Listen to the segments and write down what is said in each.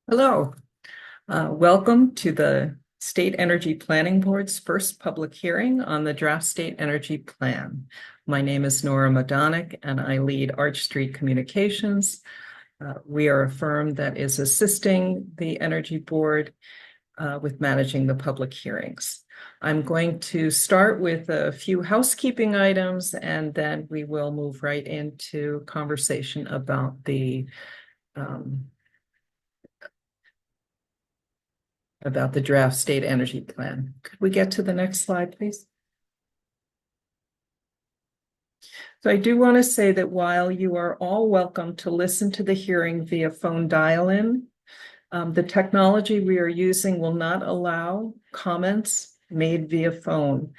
Hello, welcome to the State Energy Planning Board's first public hearing on the Draft State Energy Plan. My name is Nora Madonic and I lead Arch Street Communications. We are a firm that is assisting the Energy Board with managing the public hearings. I'm going to start with a few housekeeping items and then we will move right into conversation about the draft state energy plan. Could we get to the next slide, please? So I do want to say that while you are all welcome to listen to the hearing via phone dial-in, the technology we are using will not allow comments made via phone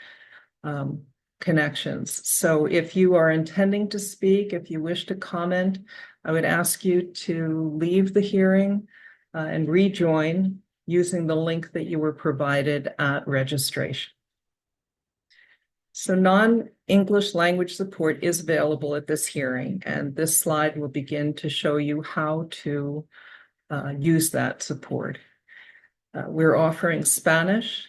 connections. So if you are intending to speak, if you wish to comment, I would ask you to leave the hearing and rejoin using the link that you were provided at registration. So non-English language support is available at this hearing, and this slide will begin to show you how to use that support. We're offering Spanish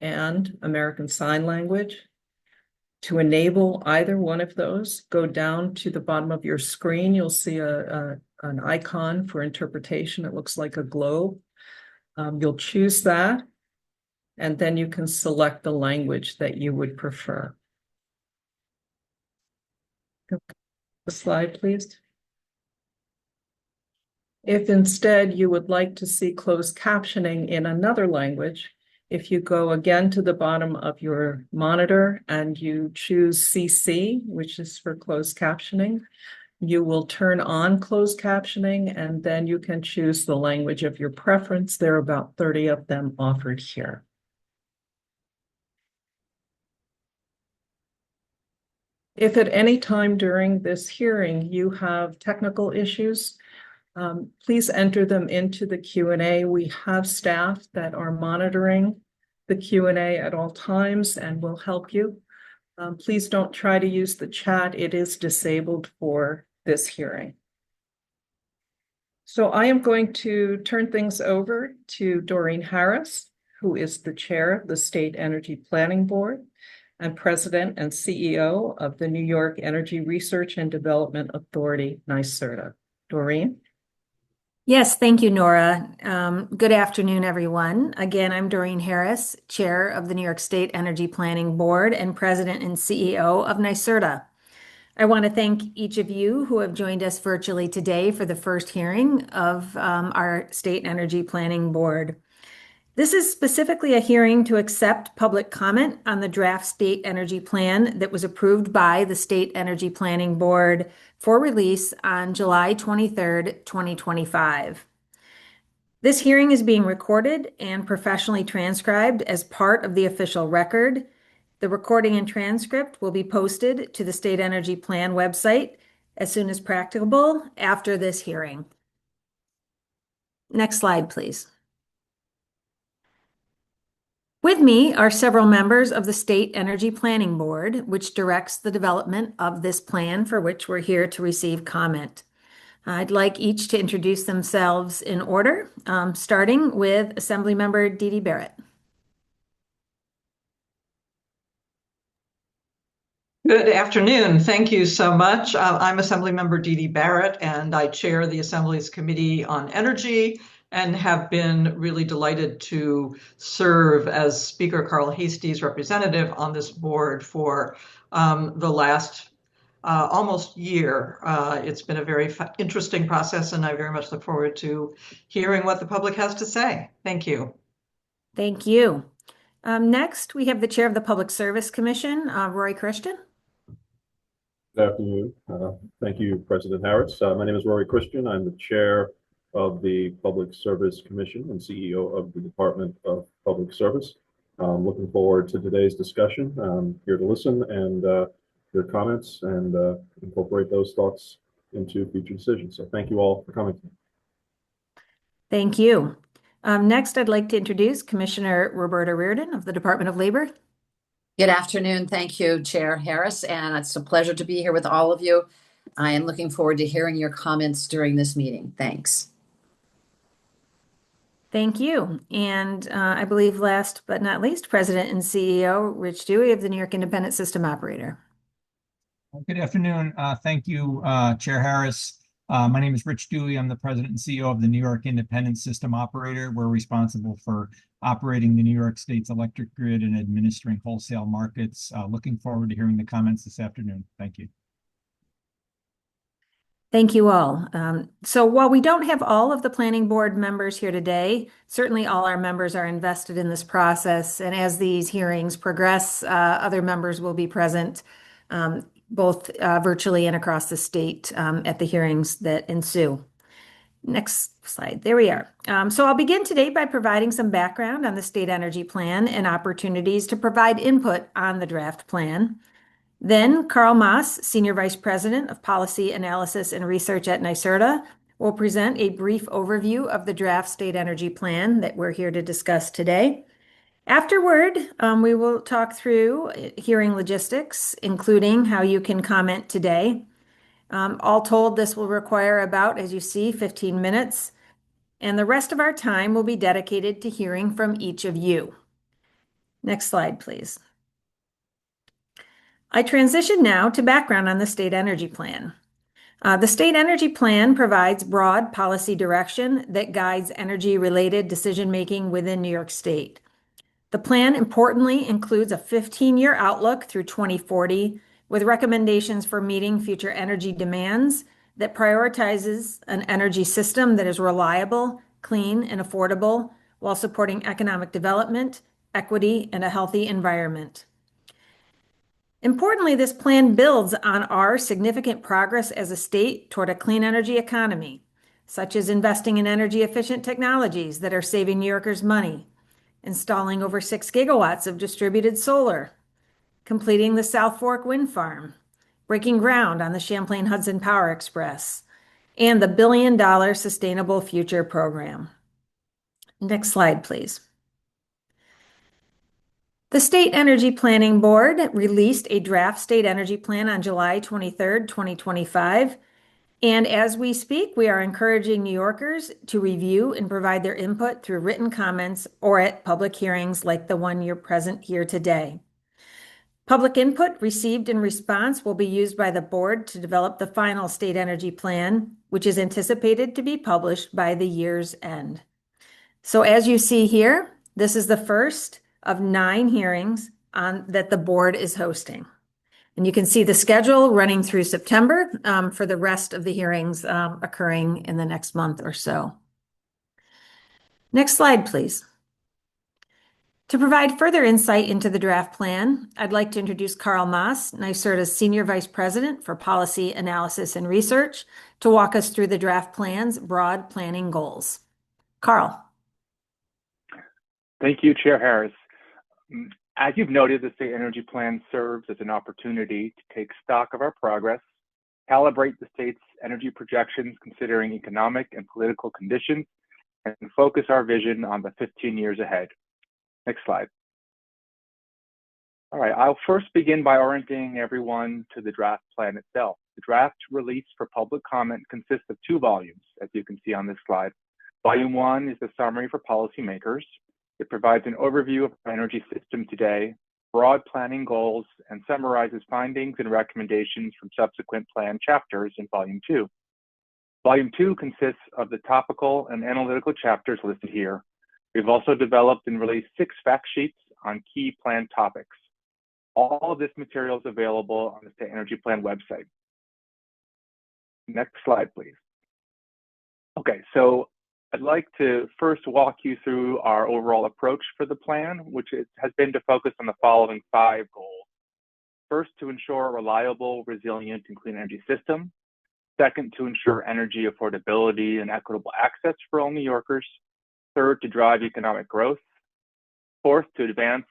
and American Sign Language. To enable either one of those, go down to the bottom of your screen. You'll see an icon for interpretation. It looks like a globe. You'll choose that, and then you can select the language that you would prefer. The slide, please. If instead you would like to see closed captioning in another language, if you go again to the bottom of your monitor and you choose CC, which is for closed captioning, you will turn on closed captioning and then you can choose the language of your preference. There are about 30 of them offered here. If at any time during this hearing you have technical issues, please enter them into the Q&A. We have staff that are monitoring the Q&A at all times and will help you. Please don't try to use the chat. It is disabled for this hearing. So I am going to turn things over to Doreen Harris, who is the chair of the State Energy Planning Board and president and CEO of the New York Energy Research and Development Authority, NYSERDA. Doreen? Yes, thank you, Nora. Good afternoon, everyone. Again, I'm Doreen Harris, Chair of the New York State Energy Planning Board and President and CEO of NYSERDA. I want to thank each of you who have joined us virtually today for the first hearing of our State Energy Planning Board. This is specifically a hearing to accept public comment on the draft state energy plan that was approved by the State Energy Planning Board for release on July 23rd, 2025. This hearing is being recorded and professionally transcribed as part of the official record. The recording and transcript will be posted to the State Energy Plan website as soon as practicable after this hearing. Next slide, please. With me are several members of the State Energy Planning Board, which directs the development of this plan for which we're here to receive comment. I'd like each to introduce themselves in order, starting with Assemblymember Dee Dee Barrett. Good afternoon. Thank you so much. I'm Assemblymember Dee Dee Barrett, and I chair the Assembly's Committee on Energy and have been really delighted to serve as Speaker Carl Heastie's representative on this board for the last almost year. It's been a very interesting process, and I very much look forward to hearing what the public has to say. Thank you. Thank you. Next, we have the Chair of the Public Service Commission, Rory Christian. Good afternoon. Thank you, President Harris. My name is Rory Christian. I'm the chair of the Public Service Commission and CEO of the Department of Public Service. Looking forward to today's discussion. I'm here to listen and your comments and incorporate those thoughts into future decisions. So thank you all for coming. Thank you. Next, I'd like to introduce Commissioner Roberta Reardon of the Department of Labor. Good afternoon. Thank you, Chair Harris, and it's a pleasure to be here with all of you. I am looking forward to hearing your comments during this meeting. Thanks. Thank you. And I believe last but not least, President and CEO Rich Dewey of the New York Independent System Operator. Good afternoon. Thank you, Chair Harris. My name is Rich Dewey. I'm the President and CEO of the New York Independent System Operator. We're responsible for operating the New York State's electric grid and administering wholesale markets. Looking forward to hearing the comments this afternoon. Thank you. Thank you all. So while we don't have all of the planning board members here today, certainly all our members are invested in this process. And as these hearings progress, other members will be present, both virtually and across the state at the hearings that ensue. Next slide. There we are. So I'll begin today by providing some background on the state energy plan and opportunities to provide input on the draft plan. Then Carl Maas, Senior Vice President of Policy Analysis and Research at NYSERDA, will present a brief overview of the draft state energy plan that we're here to discuss today. Afterward, we will talk through hearing logistics, including how you can comment today. All told, this will require about, as you see, 15 minutes, and the rest of our time will be dedicated to hearing from each of you. Next slide, please. I transition now to background on the state energy plan. The state energy plan provides broad policy direction that guides energy-related decision-making within New York State. The plan importantly includes a 15-year outlook through 2040 with recommendations for meeting future energy demands that prioritizes an energy system that is reliable, clean, and affordable while supporting economic development, equity, and a healthy environment. Importantly, this plan builds on our significant progress as a state toward a clean energy economy, such as investing in energy-efficient technologies that are saving New Yorkers money, installing over 6 gigawatts of distributed solar, completing the South Fork Wind Farm, breaking ground on the Champlain Hudson Power Express, and the $1 billion Sustainable Future Program. Next slide, please. The State Energy Planning Board released a draft state energy plan on July 23rd, 2025. And as we speak, we are encouraging New Yorkers to review and provide their input through written comments or at public hearings like the one you're present here today. Public input received in response will be used by the board to develop the final state energy plan, which is anticipated to be published by the year's end. So as you see here, this is the first of 9 hearings that the board is hosting. And you can see the schedule running through September for the rest of the hearings occurring in the next month or so. Next slide, please. To provide further insight into the draft plan, I'd like to introduce Carl Maas, NYSERDA's Senior Vice President for Policy Analysis and Research, to walk us through the draft plan's broad planning goals. Carl. Thank you, Chair Harris. As you've noted, the state energy plan serves as an opportunity to take stock of our progress, calibrate the state's energy projections considering economic and political conditions, and focus our vision on the 15 years ahead. Next slide. All right, I'll first begin by orienting everyone to the draft plan itself. The draft release for public comment consists of 2 volumes, as you can see on this slide. Volume 1 is the summary for policymakers. It provides an overview of our energy system today, broad planning goals, and summarizes findings and recommendations from subsequent plan chapters in Volume 2. Volume 2 consists of the topical and analytical chapters listed here. We've also developed and released 6 fact sheets on key plan topics. All of this material is available on the State Energy Plan website. Next slide, please. Okay, so I'd like to first walk you through our overall approach for the plan, which has been to focus on the following 5 goals. First, to ensure a reliable, resilient, and clean energy system. Second, to ensure energy affordability and equitable access for all New Yorkers. Third, to drive economic growth. Fourth, to advance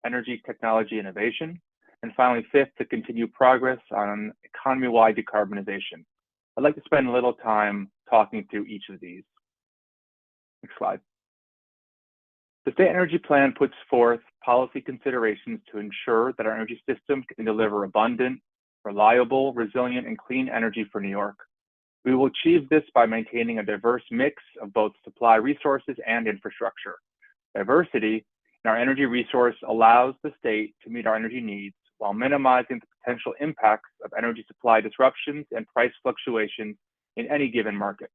energy technology innovation. And finally, fifth, to continue progress on economy-wide decarbonization. I'd like to spend a little time talking through each of these. Next slide. The State Energy Plan puts forth policy considerations to ensure that our energy system can deliver abundant, reliable, resilient, and clean energy for New York. We will achieve this by maintaining a diverse mix of both supply resources and infrastructure. Diversity in our energy resource allows the state to meet our energy needs while minimizing the potential impacts of energy supply disruptions and price fluctuations in any given market.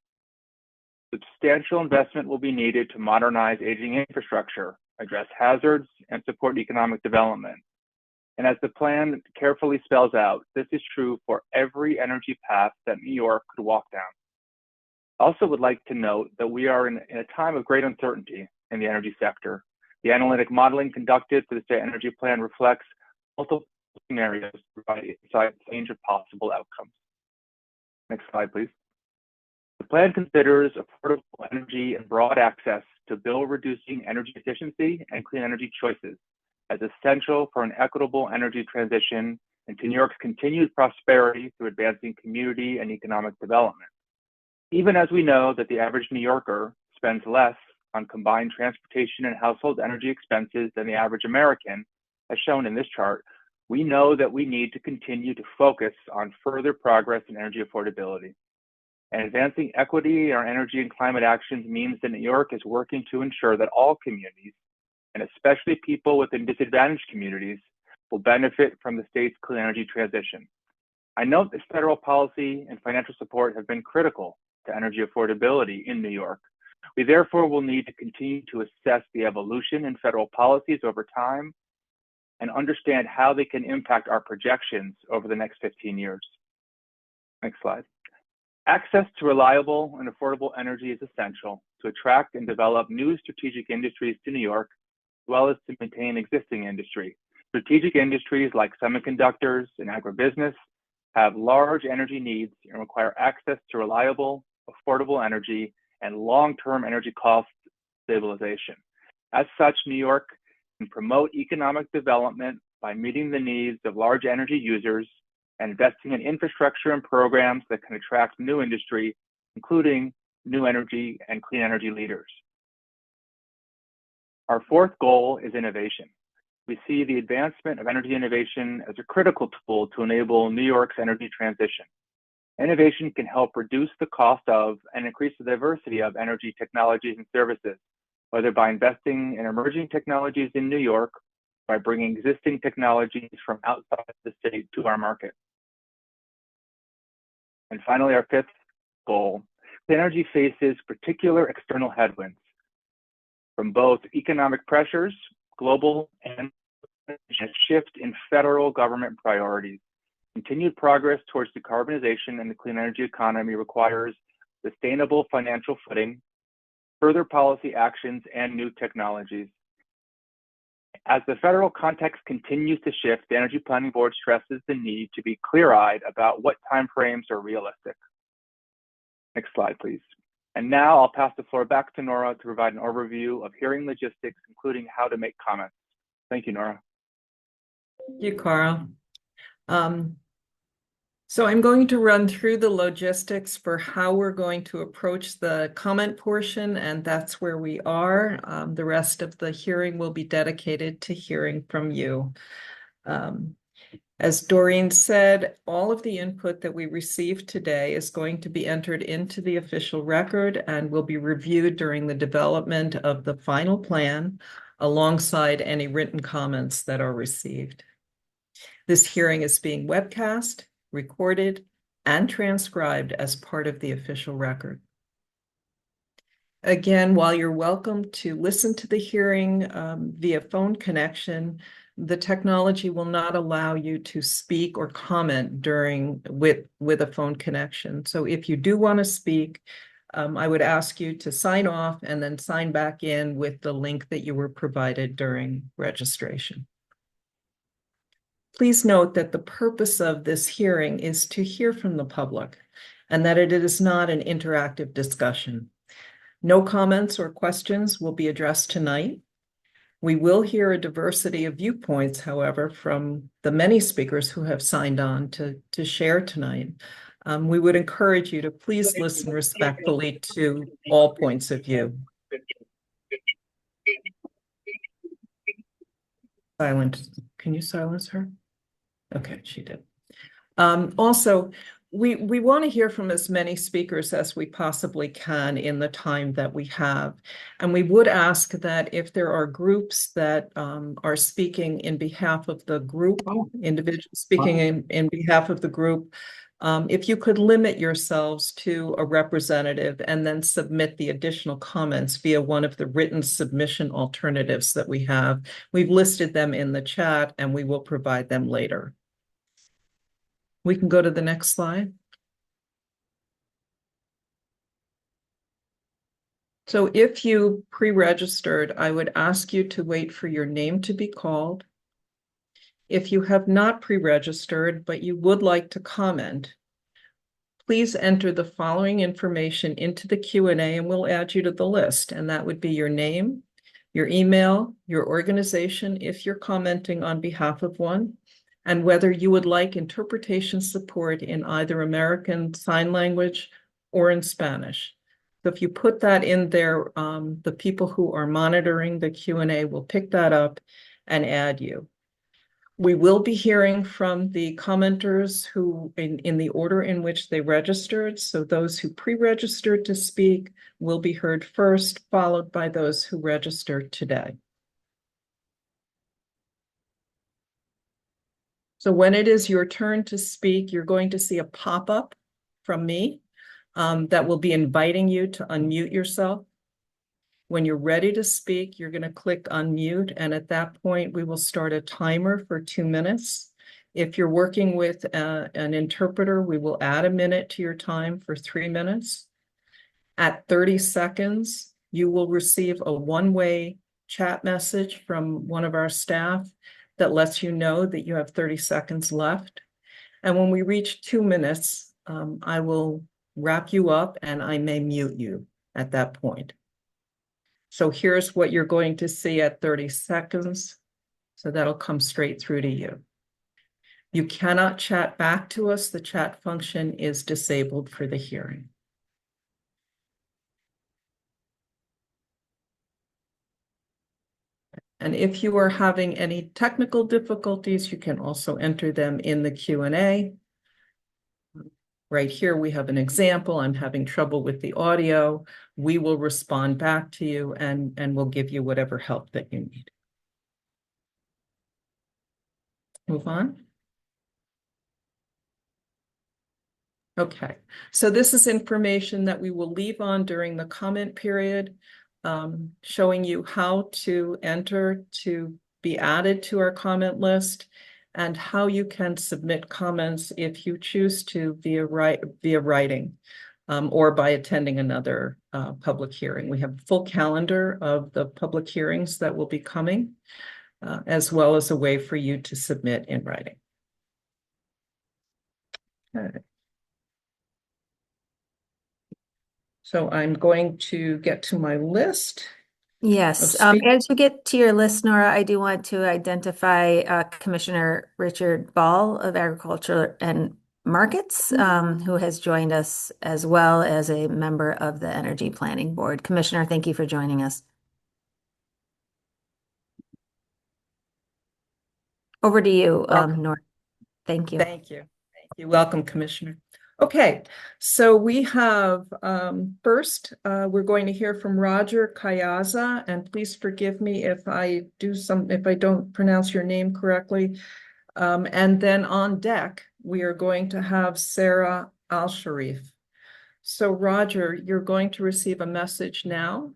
Substantial investment will be needed to modernize aging infrastructure, address hazards, and support economic development. And as the plan carefully spells out, this is true for every energy path that New York could walk down. I also would like to note that we are in a time of great uncertainty in the energy sector. The analytic modeling conducted for the state energy plan reflects multiple scenarios to provide insight into a range of possible outcomes. Next slide, please. The plan considers affordable energy and broad access to bill-reducing energy efficiency and clean energy choices as essential for an equitable energy transition and to New York's continued prosperity through advancing community and economic development. Even as we know that the average New Yorker spends less on combined transportation and household energy expenses than the average American, as shown in this chart, we know that we need to continue to focus on further progress in energy affordability. And advancing equity in our energy and climate actions means that New York is working to ensure that all communities, and especially people within disadvantaged communities, will benefit from the state's clean energy transition. I note that federal policy and financial support have been critical to energy affordability in New York. We therefore will need to continue to assess the evolution in federal policies over time and understand how they can impact our projections over the next 15 years. Next slide. Access to reliable and affordable energy is essential to attract and develop new strategic industries to New York, as well as to maintain existing industry. Strategic industries like semiconductors and agribusiness have large energy needs and require access to reliable, affordable energy and long-term energy cost stabilization. As such, New York can promote economic development by meeting the needs of large energy users and investing in infrastructure and programs that can attract new industry, including new energy and clean energy leaders. Our fourth goal is innovation. We see the advancement of energy innovation as a critical tool to enable New York's energy transition. Innovation can help reduce the cost of and increase the diversity of energy technologies and services, whether by investing in emerging technologies in New York, by bringing existing technologies from outside the state to our market. And finally, our fifth goal, clean energy faces particular external headwinds from both economic pressures, global and a shift in federal government priorities. Continued progress towards decarbonization and the clean energy economy requires sustainable financial footing, further policy actions, and new technologies. As the federal context continues to shift, the Energy Planning Board stresses the need to be clear-eyed about what timeframes are realistic. Next slide, please. And now I'll pass the floor back to Nora to provide an overview of hearing logistics, including how to make comments. Thank you, Nora. Thank you, Carl. So I'm going to run through the logistics for how we're going to approach the comment portion, and that's where we are. The rest of the hearing will be dedicated to hearing from you. As Doreen said, all of the input that we received today is going to be entered into the official record and will be reviewed during the development of the final plan alongside any written comments that are received. This hearing is being webcast, recorded, and transcribed as part of the official record. Again, while you're welcome to listen to the hearing via phone connection, the technology will not allow you to speak or comment with a phone connection. So if you do want to speak, I would ask you to sign off and then sign back in with the link that you were provided during registration. Please note that the purpose of this hearing is to hear from the public and that it is not an interactive discussion. No comments or questions will be addressed tonight. We will hear a diversity of viewpoints, however, from the many speakers who have signed on to share tonight. We would encourage you to please listen respectfully to all points of view. Silent. Can you silence her? Okay, she did. Also, We want to hear from as many speakers as we possibly can in the time that we have. And we would ask that if there are groups that are speaking in behalf of the group, individuals speaking in behalf of the group, if you could limit yourselves to a representative and then submit the additional comments via one of the written submission alternatives that we have. We've listed them in the chat and we will provide them later. We can go to the next slide. So if you pre-registered, I would ask you to wait for your name to be called. If you have not pre-registered, but you would like to comment, please enter the following information into the Q&A and we'll add you to the list. And that would be your name, your email, your organization, if you're commenting on behalf of one, and whether you would like interpretation support in either American Sign Language or in Spanish. So if you put that in there, the people who are monitoring the Q&A will pick that up and add you. We will be hearing from the commenters who, in the order in which they registered. So those who pre-registered to speak will be heard first, followed by those who registered today. So when it is your turn to speak, you're going to see a pop-up from me that will be inviting you to unmute yourself. When you're ready to speak, you're going to click unmute, and at that point, we will start a timer for 2 minutes. If you're working with an interpreter, we will add a minute to your time for 3 minutes. At 30 seconds, you will receive a one-way chat message from one of our staff that lets you know that you have 30 seconds left. And when we reach 2 minutes, I will wrap you up and I may mute you at that point. So here's what you're going to see at 30 seconds. So that'll come straight through to you. You cannot chat back to us. The chat function is disabled for the hearing. And if you are having any technical difficulties, you can also enter them in the Q&A. Right here, we have an example. I'm having trouble with the audio. We will respond back to you and we'll give you whatever help that you need. Move on. Okay, so this is information that we will leave on during the comment period, showing you how to enter to be added to our comment list and how you can submit comments if you choose to via writing or by attending another public hearing. We have a full calendar of the public hearings that will be coming, as well as a way for you to submit in writing. Okay. So I'm going to get to my list. Yes, as you get to your list, Nora, I do want to identify Commissioner Richard Ball of Agriculture and Markets, who has joined us as well as a member of the Energy Planning Board. Commissioner, thank you for joining us. Over to you, Nora. Thank you. Thank you. Thank you. Welcome, Commissioner. Okay, so we have first, we're going to hear from Roger Kayaza, and please forgive me if I don't pronounce your name correctly. And then on deck, we are going to have Sarah Al-Sharif. So Roger, you're going to receive a message now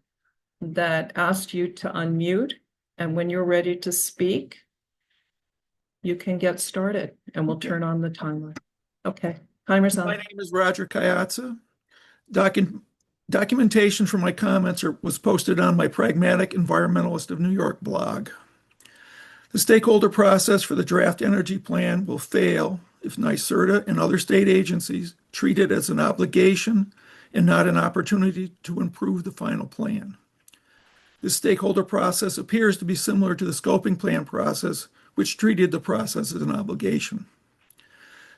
that asks you to unmute, and when you're ready to speak, you can get started, and we'll turn on the timer. Okay. Timer's on. My name is Roger Kayaza. Documentation for my comments was posted on my Pragmatic Environmentalist of New York blog. The stakeholder process for the draft energy plan will fail if NYSERDA and other state agencies treat it as an obligation and not an opportunity to improve the final plan. This stakeholder process appears to be similar to the scoping plan process, which treated the process as an obligation.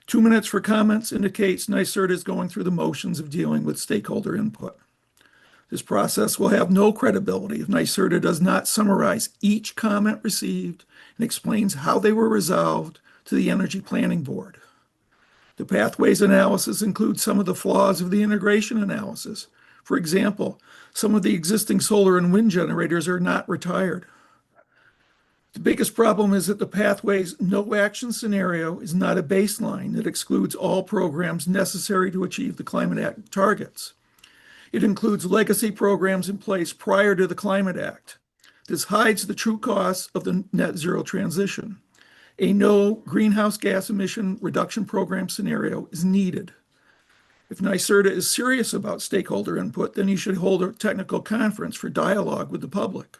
2 minutes for comments indicates NYSERDA is going through the motions of dealing with stakeholder input. This process will have no credibility if NYSERDA does not summarize each comment received and explains how they were resolved to the Energy Planning Board. The pathways analysis includes some of the flaws of the integration analysis. For example, some of the existing solar and wind generators are not retired. The biggest problem is that the pathways no action scenario is not a baseline that excludes all programs necessary to achieve the Climate Act targets. It includes legacy programs in place prior to the Climate Act. This hides the true costs of the net zero transition. A no greenhouse gas emission reduction program scenario is needed. If NYSERDA is serious about stakeholder input, then you should hold a technical conference for dialogue with the public.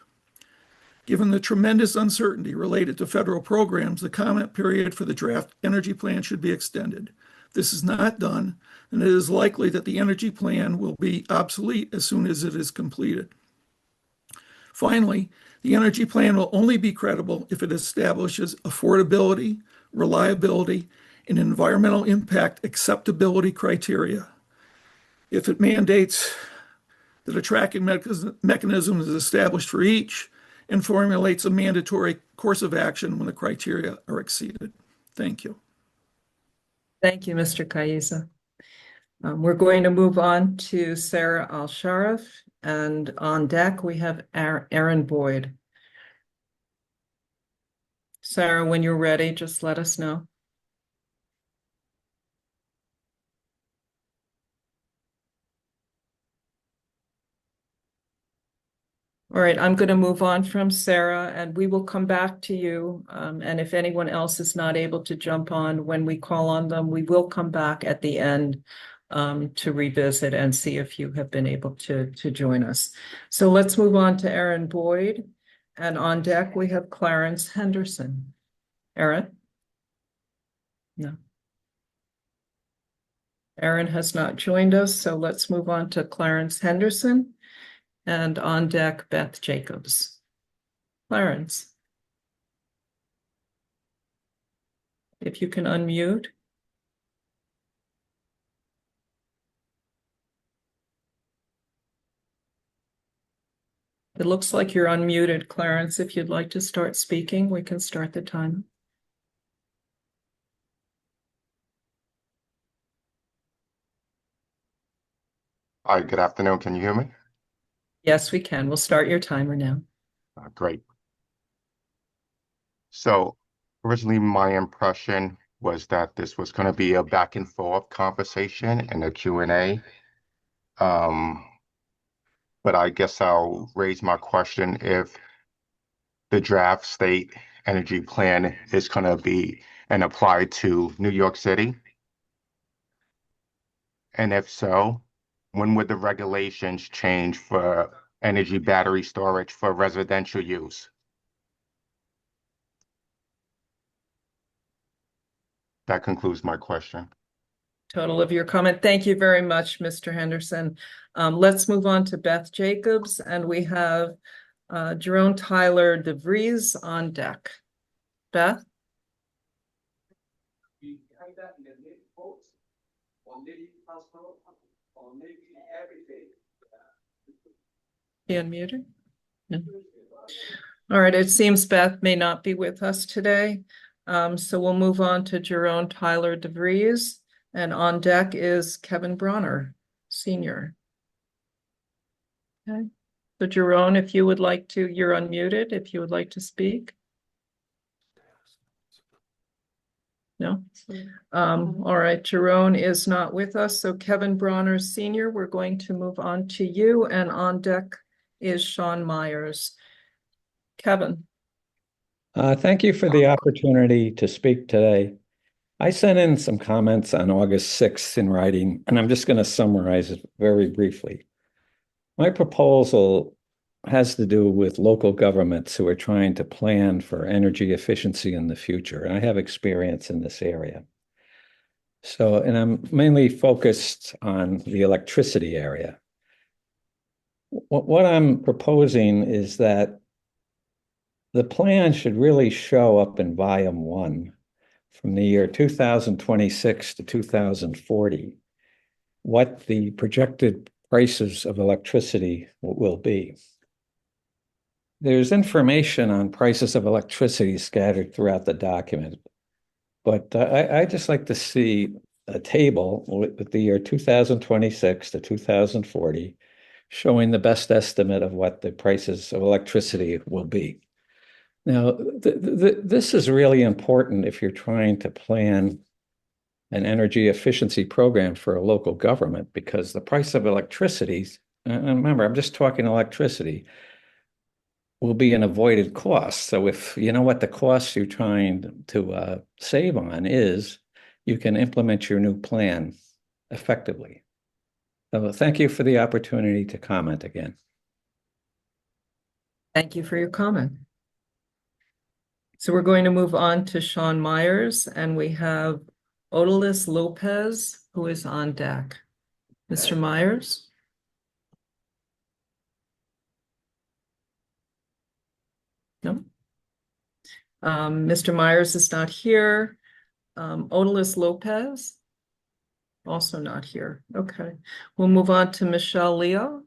Given the tremendous uncertainty related to federal programs, the comment period for the draft energy plan should be extended. If this is not done, then it is likely that the energy plan will be obsolete as soon as it is completed. Finally, the energy plan will only be credible if it establishes affordability, reliability, and environmental impact acceptability criteria. If it mandates that a tracking mechanism is established for each, and formulates a mandatory course of action when the criteria are exceeded. Thank you. Thank you, Mr. Kaiza. We're going to move on to Sarah Al-Sharif, and on deck we have Aaron Boyd. Sarah, when you're ready, just let us know. All right, I'm going to move on from Sarah, and we will come back to you. And if anyone else is not able to jump on when we call on them, we will come back at the end to revisit and see if you have been able to join us. So let's move on to Aaron Boyd. And on deck, we have Clarence Henderson. Aaron? No. Aaron has not joined us, so let's move on to Clarence Henderson. And on deck, Beth Jacobs. Clarence, if you can unmute. It looks like you're unmuted, Clarence. If you'd like to start speaking, we can start the time. Hi, good afternoon. Can you hear me? Yes, we can. We'll start your timer now. Great. So originally my impression was that this was going to be a back and forth conversation and a Q&A. But I guess I'll raise my question if the draft state energy plan is going to be and apply to New York City. And if so, when would the regulations change for energy battery storage for residential use? That concludes my question. Total of your comment. Thank you very much, Mr. Henderson. Let's move on to Beth Jacobs, and we have Jerome Tyler DeVries on deck. Beth? You unmuted? No. All right, it seems Beth may not be with us today. So we'll move on to Jerome Tyler DeVries, and on deck is Kevin Bronner, Senior. Okay, so Jerome, if you would like to, you're unmuted, if you would like to speak. No? All right, Jerome is not with us, so Kevin Bronner, Senior, we're going to move on to you, and on deck is Sean Myers. Kevin. Thank you for the opportunity to speak today. I sent in some comments on August 6th in writing, and I'm just going to summarize it very briefly. My proposal has to do with local governments who are trying to plan for energy efficiency in the future. And I have experience in this area. So, and I'm mainly focused on the electricity area. What I'm proposing is that the plan should really show up in volume 1 from the year 2026 to 2040, what the projected prices of electricity will be. There's information on prices of electricity scattered throughout the document, but I just like to see a table with the year 2026 to 2040, showing the best estimate of what the prices of electricity will be. Now, this is really important if you're trying to plan an energy efficiency program for a local government, because the price of electricity, and remember, I'm just talking electricity, will be an avoided cost. So if you know what the cost you're trying to save on is, you can implement your new plan effectively. So thank you for the opportunity to comment again. Thank you for your comment. So we're going to move on to Sean Myers, and we have Odalis Lopez, who is on deck. Mr. Myers? No. Mr. Myers is not here. Odalis Lopez? Also not here. Okay. We'll move on to Michelle Leo.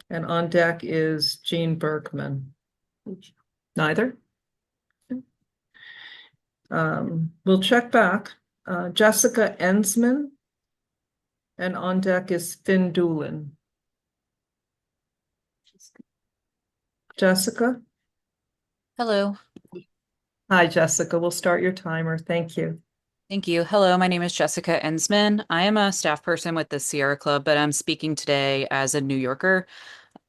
And on deck is Jean Berkman. Neither? We'll check back. Jessica Ensman. And on deck is Finn Doolin. Jessica? Hello. Hi, Jessica. We'll start your timer. Thank you. Thank you. Hello, my name is Jessica Ensman. I am a staff person with the Sierra Club, but I'm speaking today as a New Yorker.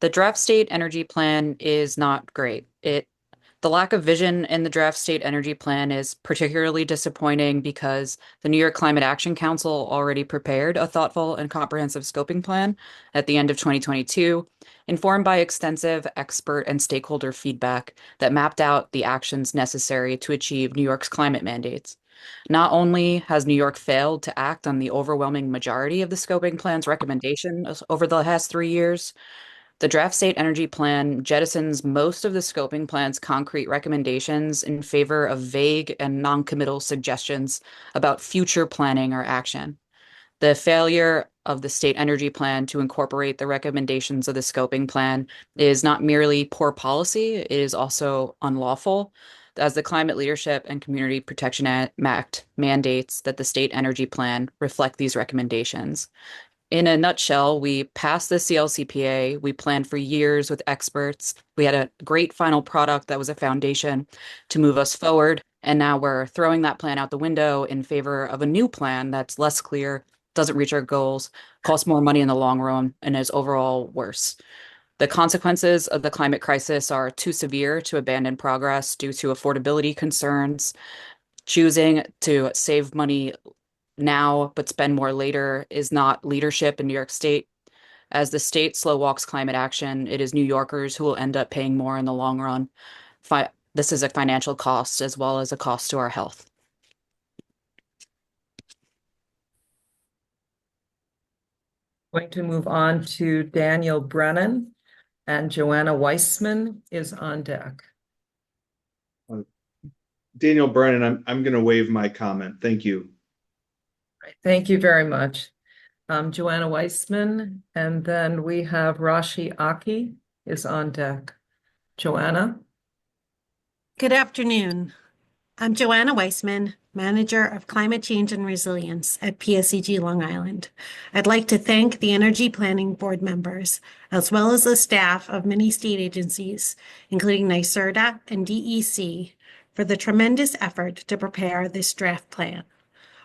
The draft state energy plan is not great. The lack of vision in the draft state energy plan is particularly disappointing because the New York Climate Action Council already prepared a thoughtful and comprehensive scoping plan at the end of 2022, informed by extensive expert and stakeholder feedback that mapped out the actions necessary to achieve New York's climate mandates. Not only has New York failed to act on the overwhelming majority of the scoping plan's recommendations over the last 3 years, the draft state energy plan jettisons most of the scoping plan's concrete recommendations in favor of vague and non-committal suggestions about future planning or action. The failure of the state energy plan to incorporate the recommendations of the scoping plan is not merely poor policy, it is also unlawful, as the Climate Leadership and Community Protection Act mandates that the state energy plan reflect these recommendations. In a nutshell, we passed the CLCPA. We planned for years with experts. We had a great final product that was a foundation to move us forward. And now we're throwing that plan out the window in favor of a new plan that's less clear, doesn't reach our goals, costs more money in the long run, and is overall worse. The consequences of the climate crisis are too severe to abandon progress due to affordability concerns. Choosing to save money now but spend more later is not leadership in New York State. As the state slow walks climate action, it is New Yorkers who will end up paying more in the long run. This is a financial cost as well as a cost to our health. Going to move on to Daniel Brennan, and Joanna Weissman is on deck. Daniel Brennan, I'm going to waive my comment. Thank you. Thank you very much. Joanna Weissman, and then we have Rashi Aki is on deck. Joanna? Good afternoon. I'm Joanna Weissman, Manager of Climate Change and Resilience at PSEG Long Island. I'd like to thank the Energy Planning Board members, as well as the staff of many state agencies, including NYSERDA and DEC, for the tremendous effort to prepare this draft plan.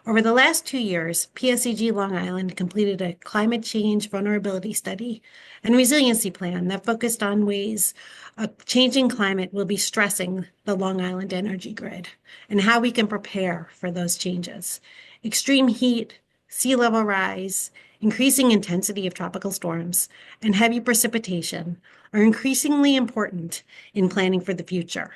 Over the last 2 years, PSEG Long Island completed a climate change vulnerability study and resiliency plan that focused on ways a changing climate will be stressing the Long Island energy grid and how we can prepare for those changes. Extreme heat, sea level rise, increasing intensity of tropical storms, and heavy precipitation are increasingly important in planning for the future.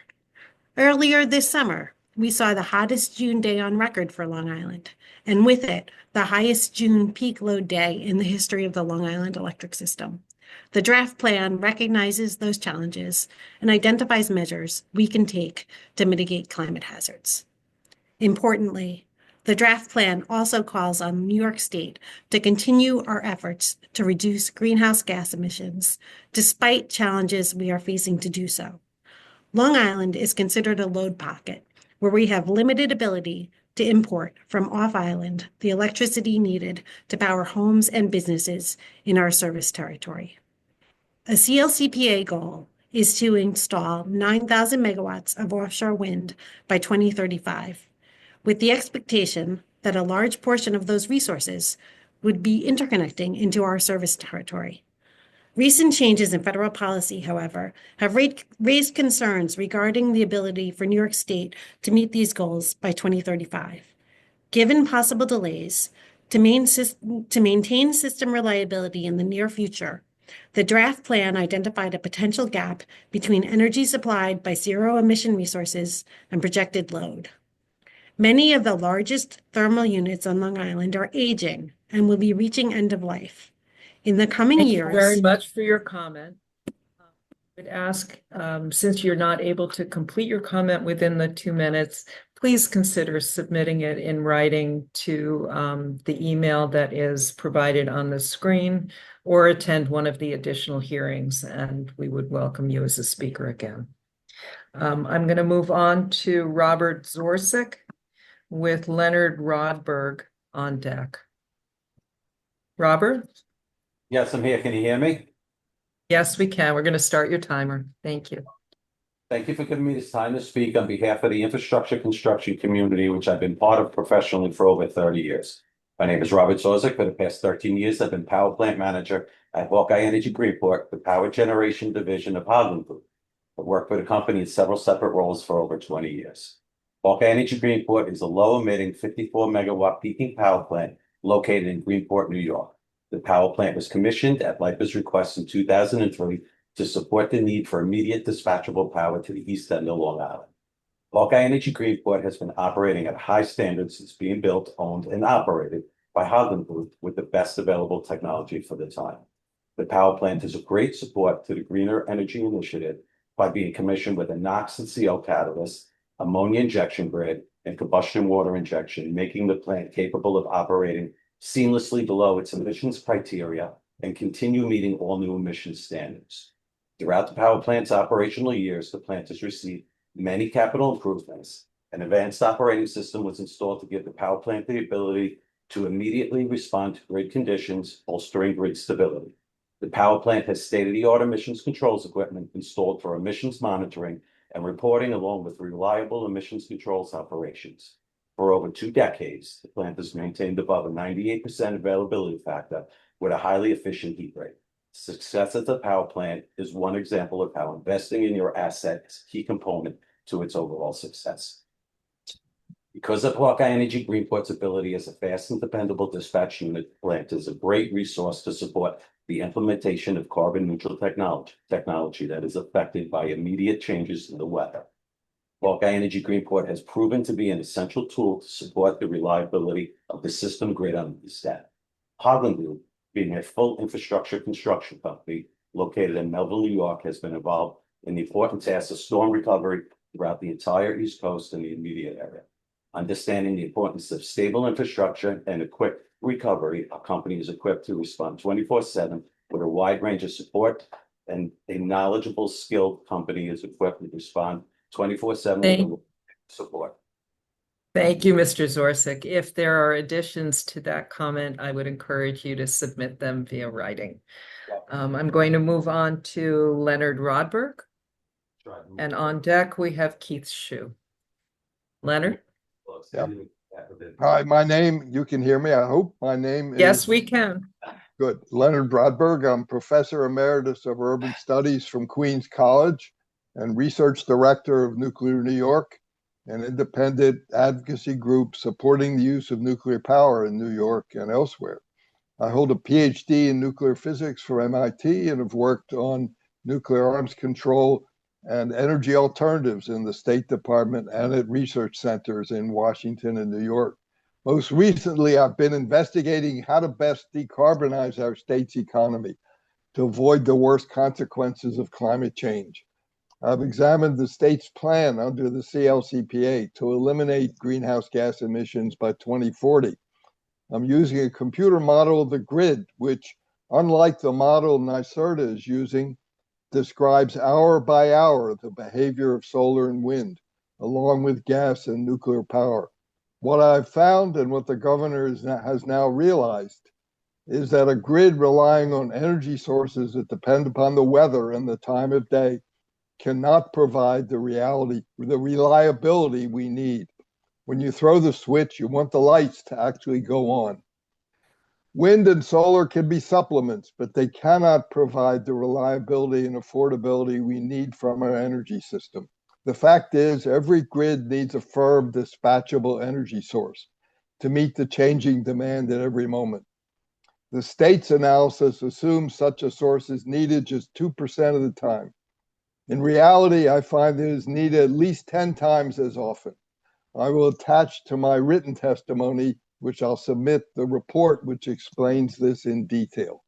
Earlier this summer, we saw the hottest June day on record for Long Island, and with it, the highest June peak load day in the history of the Long Island electric system. The draft plan recognizes those challenges and identifies measures we can take to mitigate climate hazards. Importantly, the draft plan also calls on New York State to continue our efforts to reduce greenhouse gas emissions, despite challenges we are facing to do so. Long Island is considered a load pocket, where we have limited ability to import from off-island the electricity needed to power homes and businesses in our service territory. A CLCPA goal is to install 9,000 megawatts of offshore wind by 2035, with the expectation that a large portion of those resources would be interconnecting into our service territory. Recent changes in federal policy, however, have raised concerns regarding the ability for New York State to meet these goals by 2035. Given possible delays to maintain system reliability in the near future, the draft plan identified a potential gap between energy supplied by zero-emission resources and projected load. Many of the largest thermal units on Long Island are aging and will be reaching end of life. In the coming Thank you years, very much for your comment. I would ask, since you're not able to complete your comment within the 2 minutes, please consider submitting it in writing to the email that is provided on the screen, or attend one of the additional hearings, and we would welcome you as a speaker again. I'm going to move on to Robert Zorzik with Leonard Rodberg on deck. Robert? Yes, I'm here. Can you hear me? Yes, we can. We're going to start your timer. Thank you. Thank you for giving me this time to speak on behalf of the infrastructure construction community, which I've been part of professionally for over 30 years. My name is Robert Zorzik. For the past 13 years, I've been power plant manager at Hawkeye Energy Greenport, the power generation division of Haglund Group. I've worked for the company in several separate roles for over 20 years. Hawkeye Energy Greenport is a low-emitting 54-megawatt peaking power plant located in Greenport, New York. The power plant was commissioned at LIPA's request in 2003 to support the need for immediate dispatchable power to the east end of Long Island. Hawkeye Energy Greenport has been operating at high standards since being built, owned, and operated by Haglund Group with the best available technology for the time. The power plant is a great support to the Greener Energy Initiative by being commissioned with a NOx and CO catalyst, ammonia injection grid, and combustion water injection, making the plant capable of operating seamlessly below its emissions criteria and continue meeting all new emissions standards. Throughout the power plant's operational years, the plant has received many capital improvements. An advanced operating system was installed to give the power plant the ability to immediately respond to grid conditions, bolstering grid stability. The power plant has state-of-the-art emissions controls equipment installed for emissions monitoring and reporting, along with reliable emissions controls operations. For over 2 decades, the plant has maintained above a 98% availability factor with a highly efficient heat rate. Success at the power plant is one example of how investing in your asset is a key component to its overall success. Because of Hawkeye Energy Greenport's ability as a fast and dependable dispatch unit, the plant is a great resource to support the implementation of carbon neutral technology that is affected by immediate changes in the weather. Hawkeye Energy Greenport has proven to be an essential tool to support the reliability of the system grid on the East End. Haglund Group, being a full infrastructure construction company located in Melville, New York, has been involved in the important task of storm recovery throughout the entire East Coast and the immediate area. Understanding the importance of stable infrastructure and a quick recovery, our company is equipped to respond 24/7 with a wide range of support, and a knowledgeable, skilled company is equipped to respond 24/7 with support. Thank you, Mr. Zorzik. If there are additions to that comment, I would encourage you to submit them via writing. I'm going to move on to Leonard Rodberg. And on deck, we have Keith Shue. Leonard? Yeah. Hi, you can hear me, I hope. My name is... Yes, we can. Good. Leonard Rodberg. I'm Professor Emeritus of Urban Studies from Queens College and Research Director of Nuclear New York, an independent advocacy group supporting the use of nuclear power in New York and elsewhere. I hold a PhD in nuclear physics from MIT and have worked on nuclear arms control and energy alternatives in the State Department and at research centers in Washington and New York. Most recently, I've been investigating how to best decarbonize our state's economy to avoid the worst consequences of climate change. I've examined the state's plan under the CLCPA to eliminate greenhouse gas emissions by 2040. I'm using a computer model of the grid, which, unlike the model NYSERDA is using, describes hour by hour the behavior of solar and wind, along with gas and nuclear power. What I've found and what the governor has now realized is that a grid relying on energy sources that depend upon the weather and the time of day cannot provide the reliability we need. When you throw the switch, you want the lights to actually go on. Wind and solar can be supplements, but they cannot provide the reliability and affordability we need from our energy system. The fact is, every grid needs a firm, dispatchable energy source to meet the changing demand at every moment. The state's analysis assumes such a source is needed just 2% of the time. In reality, I find it is needed at least 10 times as often. I will attach to my written testimony, which I'll submit, the report which explains this in detail.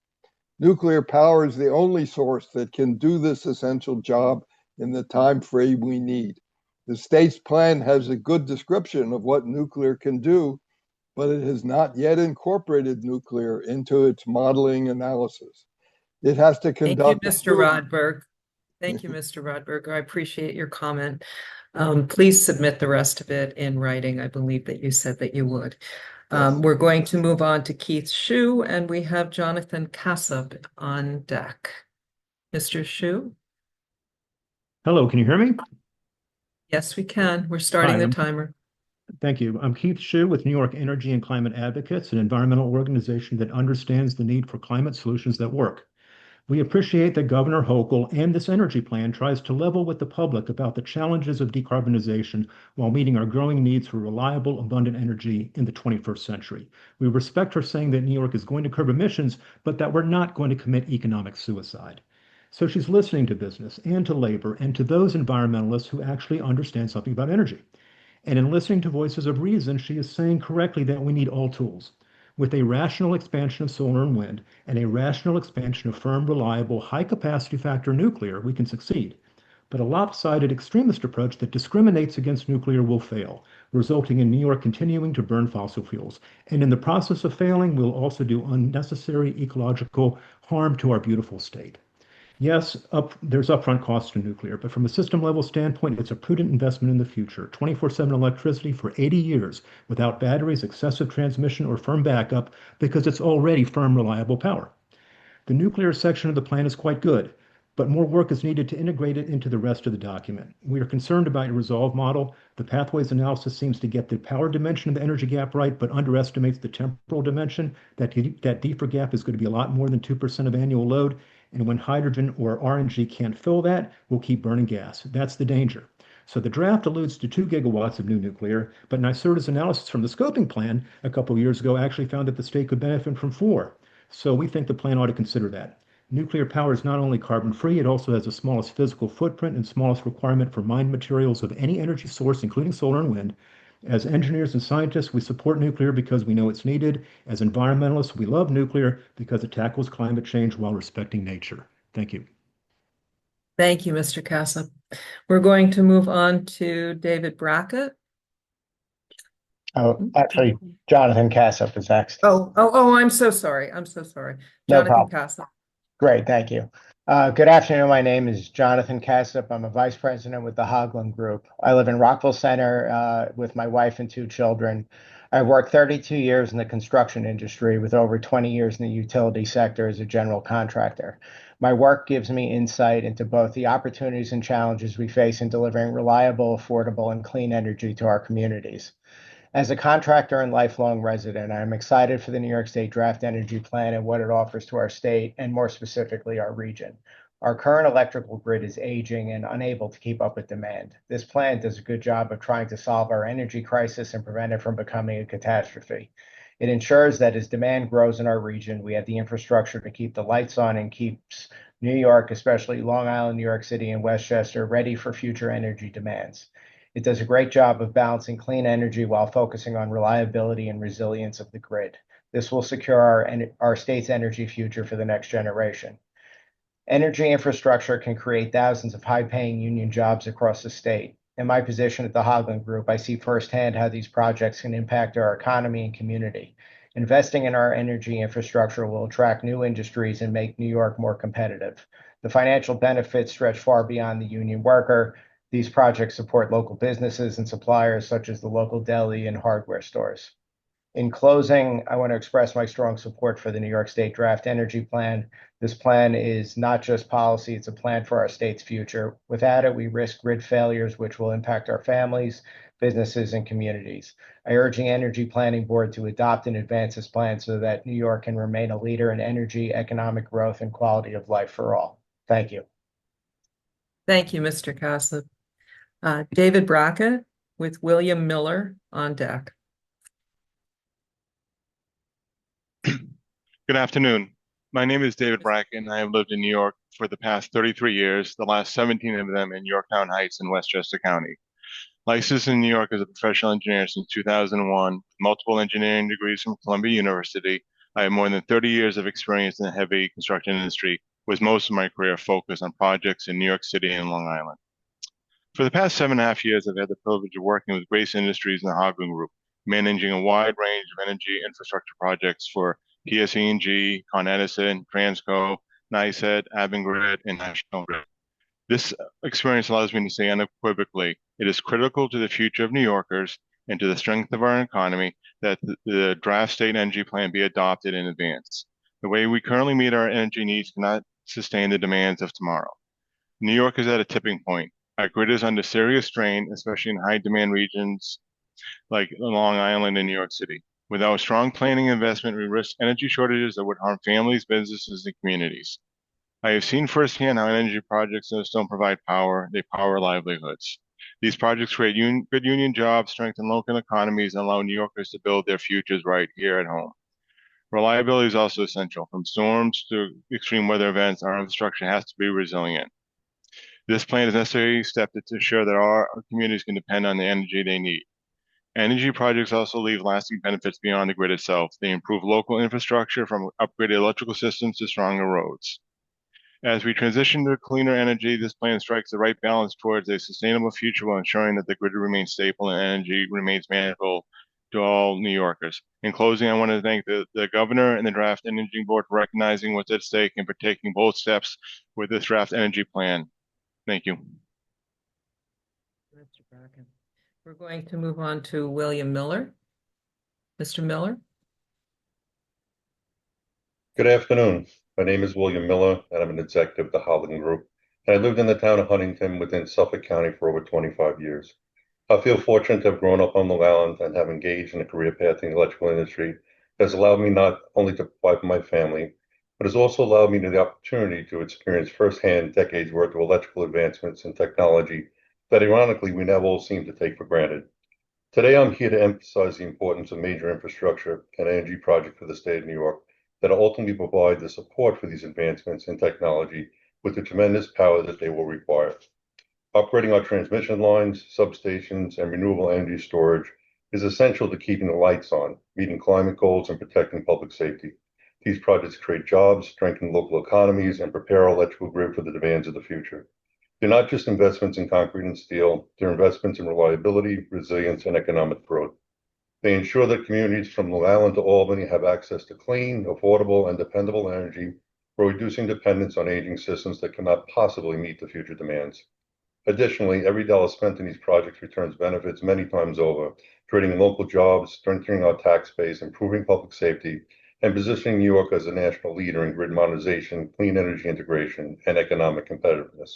Nuclear power is the only source that can do this essential job in the time frame we need. The state's plan has a good description of what nuclear can do, but it has not yet incorporated nuclear into its modeling analysis. It has to conduct. Thank you, Mr. Rodberg. Thank you, Mr. Rodberg. I appreciate your comment. Please submit the rest of it in writing. I believe that you said that you would. We're going to move on to Keith Shue, and we have Jonathan Cassup on deck. Mr. Shue? Hello, can you hear me? Yes, we can. We're starting the timer. Thank you. I'm Keith Shue with New York Energy and Climate Advocates, an environmental organization that understands the need for climate solutions that work. We appreciate that Governor Hochul and this energy plan tries to level with the public about the challenges of decarbonization while meeting our growing needs for reliable, abundant energy in the 21st century. We respect her saying that New York is going to curb emissions, but that we're not going to commit economic suicide. So she's listening to business and to labor and to those environmentalists who actually understand something about energy. And in listening to voices of reason, she is saying correctly that we need all tools. With a rational expansion of solar and wind and a rational expansion of firm, reliable, high capacity factor nuclear, we can succeed. But a lopsided extremist approach that discriminates against nuclear will fail, resulting in New York continuing to burn fossil fuels. And in the process of failing, we'll also do unnecessary ecological harm to our beautiful state. Yes, there's upfront costs to nuclear, but from a system level standpoint, it's a prudent investment in the future. 24/7 electricity for 80 years without batteries, excessive transmission, or firm backup because it's already firm, reliable power. The nuclear section of the plan is quite good, but more work is needed to integrate it into the rest of the document. We are concerned about your resolve model. The pathways analysis seems to get the power dimension of the energy gap right, but underestimates the temporal dimension. That deeper gap is going to be a lot more than 2% of annual load. And when hydrogen or RNG can't fill that, we'll keep burning gas. That's the danger. So the draft alludes to 2 gigawatts of new nuclear, but NYSERDA's analysis from the scoping plan a couple of years ago actually found that the state could benefit from 4. So we think the plan ought to consider that. Nuclear power is not only carbon-free, it also has the smallest physical footprint and smallest requirement for mined materials of any energy source, including solar and wind. As engineers and scientists, we support nuclear because we know it's needed. As environmentalists, we love nuclear because it tackles climate change while respecting nature. Thank you. Thank you, Mr. Cassup. We're going to move on to David Brackett. Oh, actually, Jonathan Cassup is next. Oh, I'm so sorry. I'm so sorry. No Jonathan problem. Cassup. Great, thank you. Good afternoon. My name is Jonathan Cassup. I'm a vice president with the Haugland Group. I live in Rockville Center with my wife and 2 children. I've worked 32 years in the construction industry with over 20 years in the utility sector as a general contractor. My work gives me insight into both the opportunities and challenges we face in delivering reliable, affordable, and clean energy to our communities. As a contractor and lifelong resident, I'm excited for the New York State Draft Energy Plan and what it offers to our state, and more specifically, our region. Our current electrical grid is aging and unable to keep up with demand. This plan does a good job of trying to solve our energy crisis and prevent it from becoming a catastrophe. It ensures that as demand grows in our region, we have the infrastructure to keep the lights on and keeps New York, especially Long Island, New York City, and Westchester, ready for future energy demands. It does a great job of balancing clean energy while focusing on reliability and resilience of the grid. This will secure our state's energy future for the next generation. Energy infrastructure can create thousands of high-paying union jobs across the state. In my position at the Haugland Group, I see firsthand how these projects can impact our economy and community. Investing in our energy infrastructure will attract new industries and make New York more competitive. The financial benefits stretch far beyond the union worker. These projects support local businesses and suppliers such as the local deli and hardware stores. In closing, I want to express my strong support for the New York State Draft Energy Plan. This plan is not just policy, it's a plan for our state's future. Without it, we risk grid failures, which will impact our families, businesses, and communities. I urge the Energy Planning Board to adopt and advance this plan so that New York can remain a leader in energy, economic growth, and quality of life for all. Thank you. Thank you, Mr. Cassup. David Brackett with William Miller on deck. Good afternoon. My name is David Brackett, and I have lived in New York for the past 33 years, the last 17 of them in Yorktown Heights in Westchester County. Licensed in New York as a professional engineer since 2001, multiple engineering degrees from Columbia University, I have more than 30 years of experience in the heavy construction industry, with most of my career focused on projects in New York City and Long Island. For the past 7.5 years, I've had the privilege of working with Grace Industries and the Haugland Group, managing a wide range of energy infrastructure projects for PSE&G, Con Edison, Transco, NYSEG, Avangrid, and National Grid. This experience allows me to say unequivocally, it is critical to the future of New Yorkers and to the strength of our economy that the draft state energy plan be adopted in advance. The way we currently meet our energy needs cannot sustain the demands of tomorrow. New York is at a tipping point. Our grid is under serious strain, especially in high demand regions like Long Island and New York City. Without strong planning and investment, we risk energy shortages that would harm families, businesses, and communities. I have seen firsthand how energy projects don't provide power, they power livelihoods. These projects create good union jobs, strengthen local economies, and allow New Yorkers to build their futures right here at home. Reliability is also essential. From storms to extreme weather events, our infrastructure has to be resilient. This plan is a necessary step to ensure that our communities can depend on the energy they need. Energy projects also leave lasting benefits beyond the grid itself. They improve local infrastructure from upgraded electrical systems to stronger roads. As we transition to cleaner energy, this plan strikes the right balance towards a sustainable future while ensuring that the grid remains stable and energy remains manageable to all New Yorkers. In closing, I want to thank the governor and the Draft Energy Board for recognizing what's at stake and for taking bold steps with this draft energy plan. Thank you. Mr. Brackett. We're going to move on to William Miller. Mr. Miller. Good afternoon. My name is William Miller, and I'm an executive of the Haugland Group. And I lived in the town of Huntington within Suffolk County for over 25 years. I feel fortunate to have grown up on Long Island and have engaged in a career path in the electrical industry that has allowed me not only to provide for my family, but has also allowed me the opportunity to experience firsthand decades worth of electrical advancements and technology that ironically we now all seem to take for granted. Today, I'm here to emphasize the importance of major infrastructure and energy projects for the state of New York that ultimately provide the support for these advancements in technology with the tremendous power that they will require. Upgrading our transmission lines, substations, and renewable energy storage is essential to keeping the lights on, meeting climate goals, and protecting public safety. These projects create jobs, strengthen local economies, and prepare our electrical grid for the demands of the future. They're not just investments in concrete and steel, they're investments in reliability, resilience, and economic growth. They ensure that communities from Long Island to Albany have access to clean, affordable, and dependable energy while reducing dependence on aging systems that cannot possibly meet the future demands. Additionally, every dollar spent in these projects returns benefits many times over, creating local jobs, strengthening our tax base, improving public safety, and positioning New York as a national leader in grid modernization, clean energy integration, and economic competitiveness.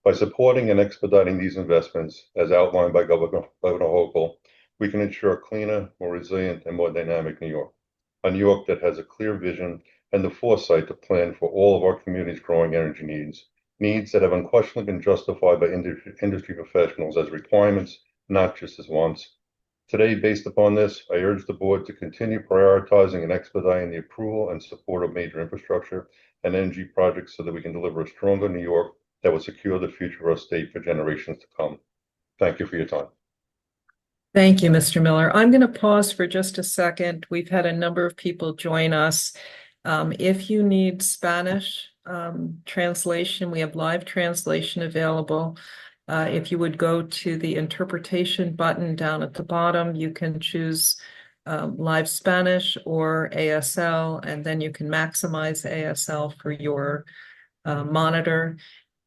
By supporting and expediting these investments, as outlined by Governor Hochul, we can ensure a cleaner, more resilient, and more dynamic New York. A New York that has a clear vision and the foresight to plan for all of our community's growing energy needs that have unquestionably been justified by industry professionals as requirements, not just as wants. Today, based upon this, I urge the board to continue prioritizing and expediting the approval and support of major infrastructure and energy projects so that we can deliver a stronger New York that will secure the future of our state for generations to come. Thank you for your time. Thank you, Mr. Miller. I'm going to pause for just a second. We've had a number of people join us. If you need Spanish translation, we have live translation available. If you would go to the interpretation button down at the bottom, you can choose live Spanish or ASL, and then you can maximize ASL for your monitor.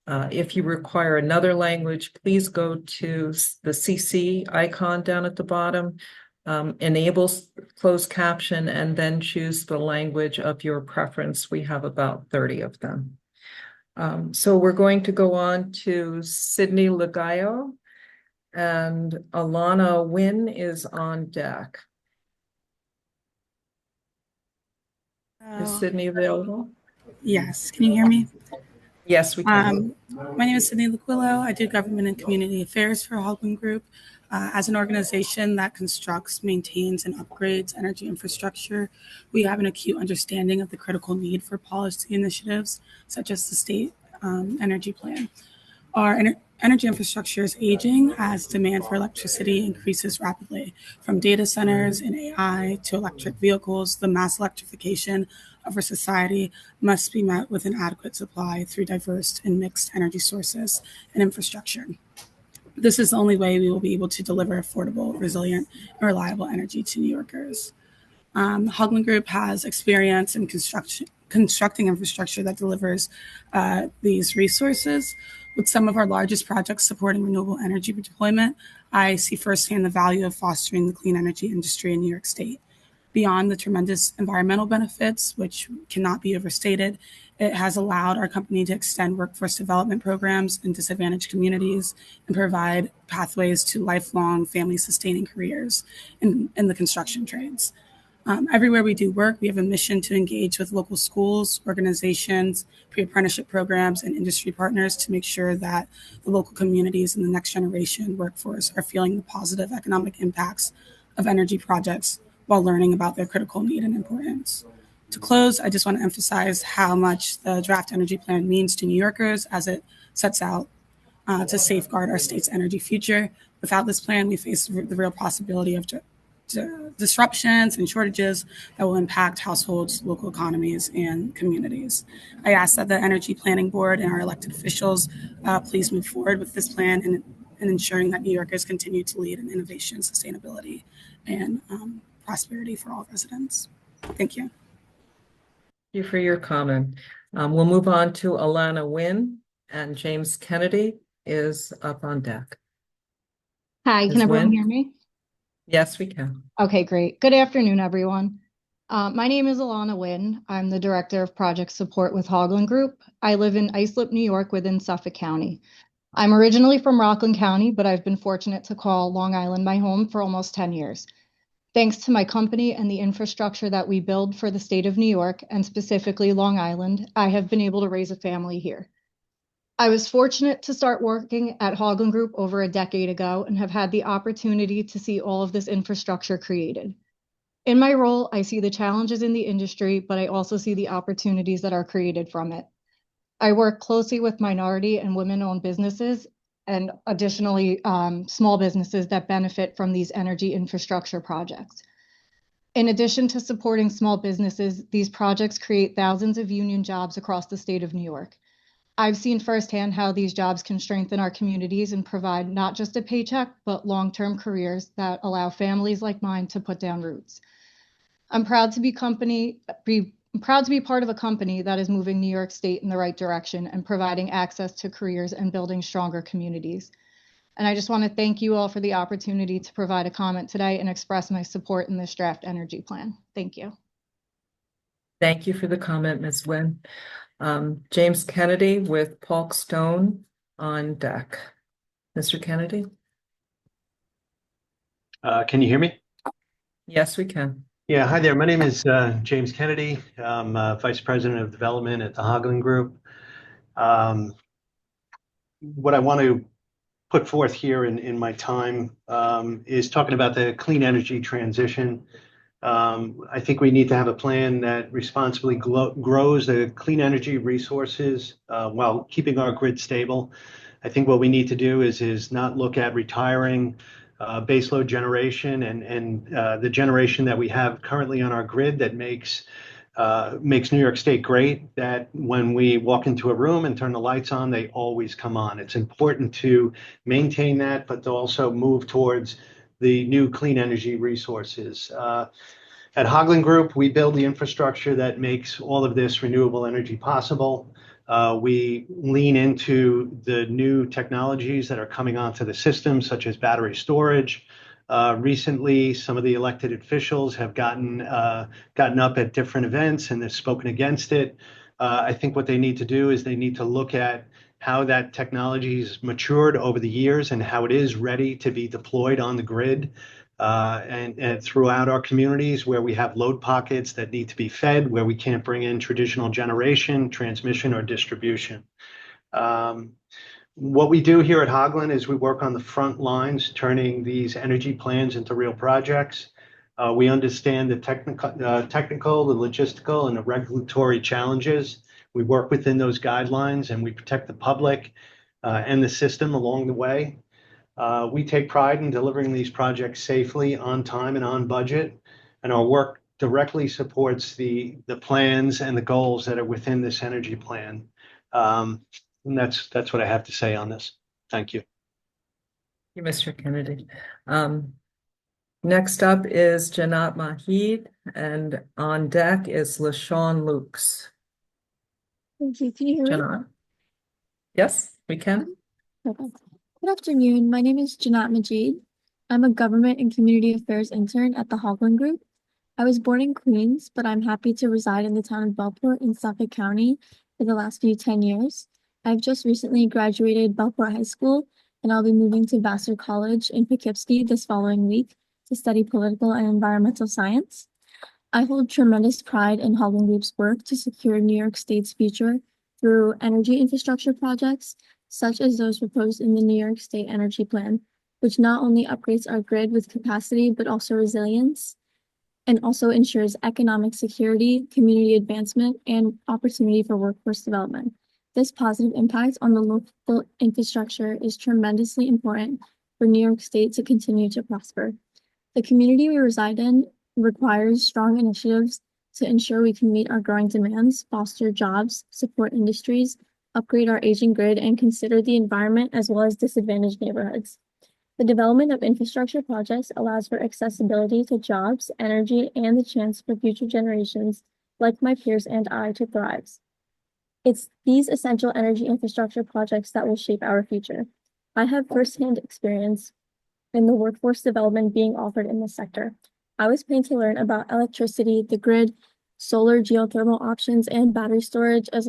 If you require another language, please go to the CC icon down at the bottom, enable closed caption, and then choose the language of your preference. We have about 30 of them. So we're going to go on to Sydney Lagayo, and Alana Wynn is on deck. Is Sydney available? Yes, can you hear me? Yes, we can. My name is Sydney Laquillo. I do government and community affairs for Hoagland Group. As an organization that constructs, maintains, and upgrades energy infrastructure, we have an acute understanding of the critical need for policy initiatives, such as the state energy plan. Our energy infrastructure is aging as demand for electricity increases rapidly. From data centers and AI to electric vehicles, the mass electrification of our society must be met with an adequate supply through diverse and mixed energy sources and infrastructure. This is the only way we will be able to deliver affordable, resilient, and reliable energy to New Yorkers. Hoagland Group has experience in constructing infrastructure that delivers these resources. With some of our largest projects supporting renewable energy deployment, I see firsthand the value of fostering the clean energy industry in New York State. Beyond the tremendous environmental benefits, which cannot be overstated, it has allowed our company to extend workforce development programs in disadvantaged communities and provide pathways to lifelong family-sustaining careers in the construction trades. Everywhere we do work, we have a mission to engage with local schools, organizations, pre-apprenticeship programs, and industry partners to make sure that the local communities and the next generation workforce are feeling the positive economic impacts of energy projects while learning about their critical need and importance. To close, I just want to emphasize how much the draft energy plan means to New Yorkers as it sets out to safeguard our state's energy future. Without this plan, we face the real possibility of disruptions and shortages that will impact households, local economies, and communities. I ask that the Energy Planning Board and our elected officials please move forward with this plan and ensuring that New Yorkers continue to lead in innovation, sustainability, and prosperity for all residents. Thank you. Thank you for your comment. We'll move on to Alana Wynn, and James Kennedy is up on deck. Hi, Ms. can everyone Wynn? hear me? Yes, we can. Okay, great. Good afternoon, everyone. My name is Alana Wynn. I'm the Director of Project Support with Hoagland Group. I live in Islip, New York, within Suffolk County. I'm originally from Rockland County, but I've been fortunate to call Long Island my home for almost 10 years. Thanks to my company and the infrastructure that we build for the state of New York, and specifically Long Island, I have been able to raise a family here. I was fortunate to start working at Hoagland Group over a decade ago and have had the opportunity to see all of this infrastructure created. In my role, I see the challenges in the industry, but I also see the opportunities that are created from it. I work closely with minority and women-owned businesses and additionally small businesses that benefit from these energy infrastructure projects. In addition to supporting small businesses, these projects create thousands of union jobs across the state of New York. I've seen firsthand how these jobs can strengthen our communities and provide not just a paycheck, but long-term careers that allow families like mine to put down roots. I'm proud to be part of a company that is moving New York State in the right direction and providing access to careers and building stronger communities. And I just want to thank you all for the opportunity to provide a comment today and express my support in this draft energy plan. Thank you. Thank you for the comment, Ms. Wynn. James Kennedy with Polk Stone on deck. Mr. Kennedy? Can you hear me? Yes, we can. Yeah, hi there. My name is James Kennedy. I'm Vice President of Development at the Hoagland Group. What I want to put forth here in my time is talking about the clean energy transition. I think we need to have a plan that responsibly grows the clean energy resources while keeping our grid stable. I think what we need to do is not look at retiring baseload generation and the generation that we have currently on our grid that makes New York State great, that when we walk into a room and turn the lights on, they always come on. It's important to maintain that, but to also move towards the new clean energy resources. At Hoagland Group, we build the infrastructure that makes all of this renewable energy possible. We lean into the new technologies that are coming onto the system, such as battery storage. Recently, some of the elected officials have gotten up at different events and have spoken against it. I think what they need to do is they need to look at how that technology has matured over the years and how it is ready to be deployed on the grid and throughout our communities where we have load pockets that need to be fed, where we can't bring in traditional generation, transmission, or distribution. What we do here at Hoglan is we work on the front lines, turning these energy plans into real projects. We understand the technical, the logistical, and the regulatory challenges. We work within those guidelines, and we protect the public and the system along the way. We take pride in delivering these projects safely, on time, and on budget, and our work directly supports the plans and the goals that are within this energy plan. And that's what I have to say on this. Thank you. Thank you, Mr. Kennedy. Next up is Janat Mahid, and on deck is LaShawn Lukes. Thank you. Can you hear me? Janat? Yes, we can. Okay. Good afternoon. My name is Janat Majid. I'm a government and community affairs intern at the Hoglan Group. I was born in Queens, but I'm happy to reside in the town of Bellport in Suffolk County for the last 10 years. I've just recently graduated Bellport High School, and I'll be moving to Vassar College in Poughkeepsie this following week to study political and environmental science. I hold tremendous pride in Hoglan Group's work to secure New York State's future through energy infrastructure projects, such as those proposed in the New York State Energy Plan, which not only upgrades our grid with capacity, but also resilience, and also ensures economic security, community advancement, and opportunity for workforce development. This positive impact on the local infrastructure is tremendously important for New York State to continue to prosper. The community we reside in requires strong initiatives to ensure we can meet our growing demands, foster jobs, support industries, upgrade our aging grid, and consider the environment as well as disadvantaged neighborhoods. The development of infrastructure projects allows for accessibility to jobs, energy, and the chance for future generations like my peers and I to thrive. It's these essential energy infrastructure projects that will shape our future. I have firsthand experience in the workforce development being offered in this sector. I was planning to learn about electricity, the grid, solar geothermal options, and battery storage, as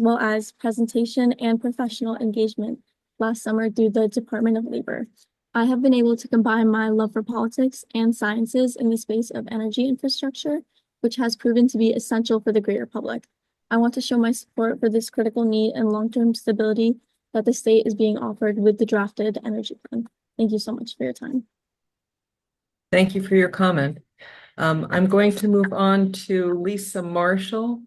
well as presentation and professional engagement last summer through the Department of Labor. I have been able to combine my love for politics and sciences in the space of energy infrastructure, which has proven to be essential for the greater public. I want to show my support for this critical need and long-term stability that the state is being offered with the drafted energy plan. Thank you so much for your time. Thank you for your comment. I'm going to move on to Lisa Marshall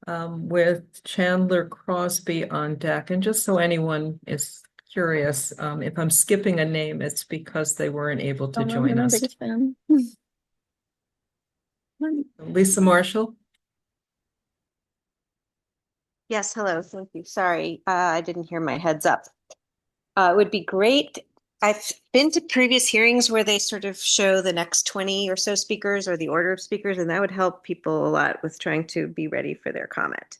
with Chandler Crosby on deck. And just so anyone is curious, if I'm skipping a name, it's because they weren't able to join us. Lisa Marshall. Yes, hello. Thank you. Sorry, I didn't hear my heads up. It would be great. I've been to previous hearings where they sort of show the next 20 or so speakers or the order of speakers, and that would help people a lot with trying to be ready for their comment.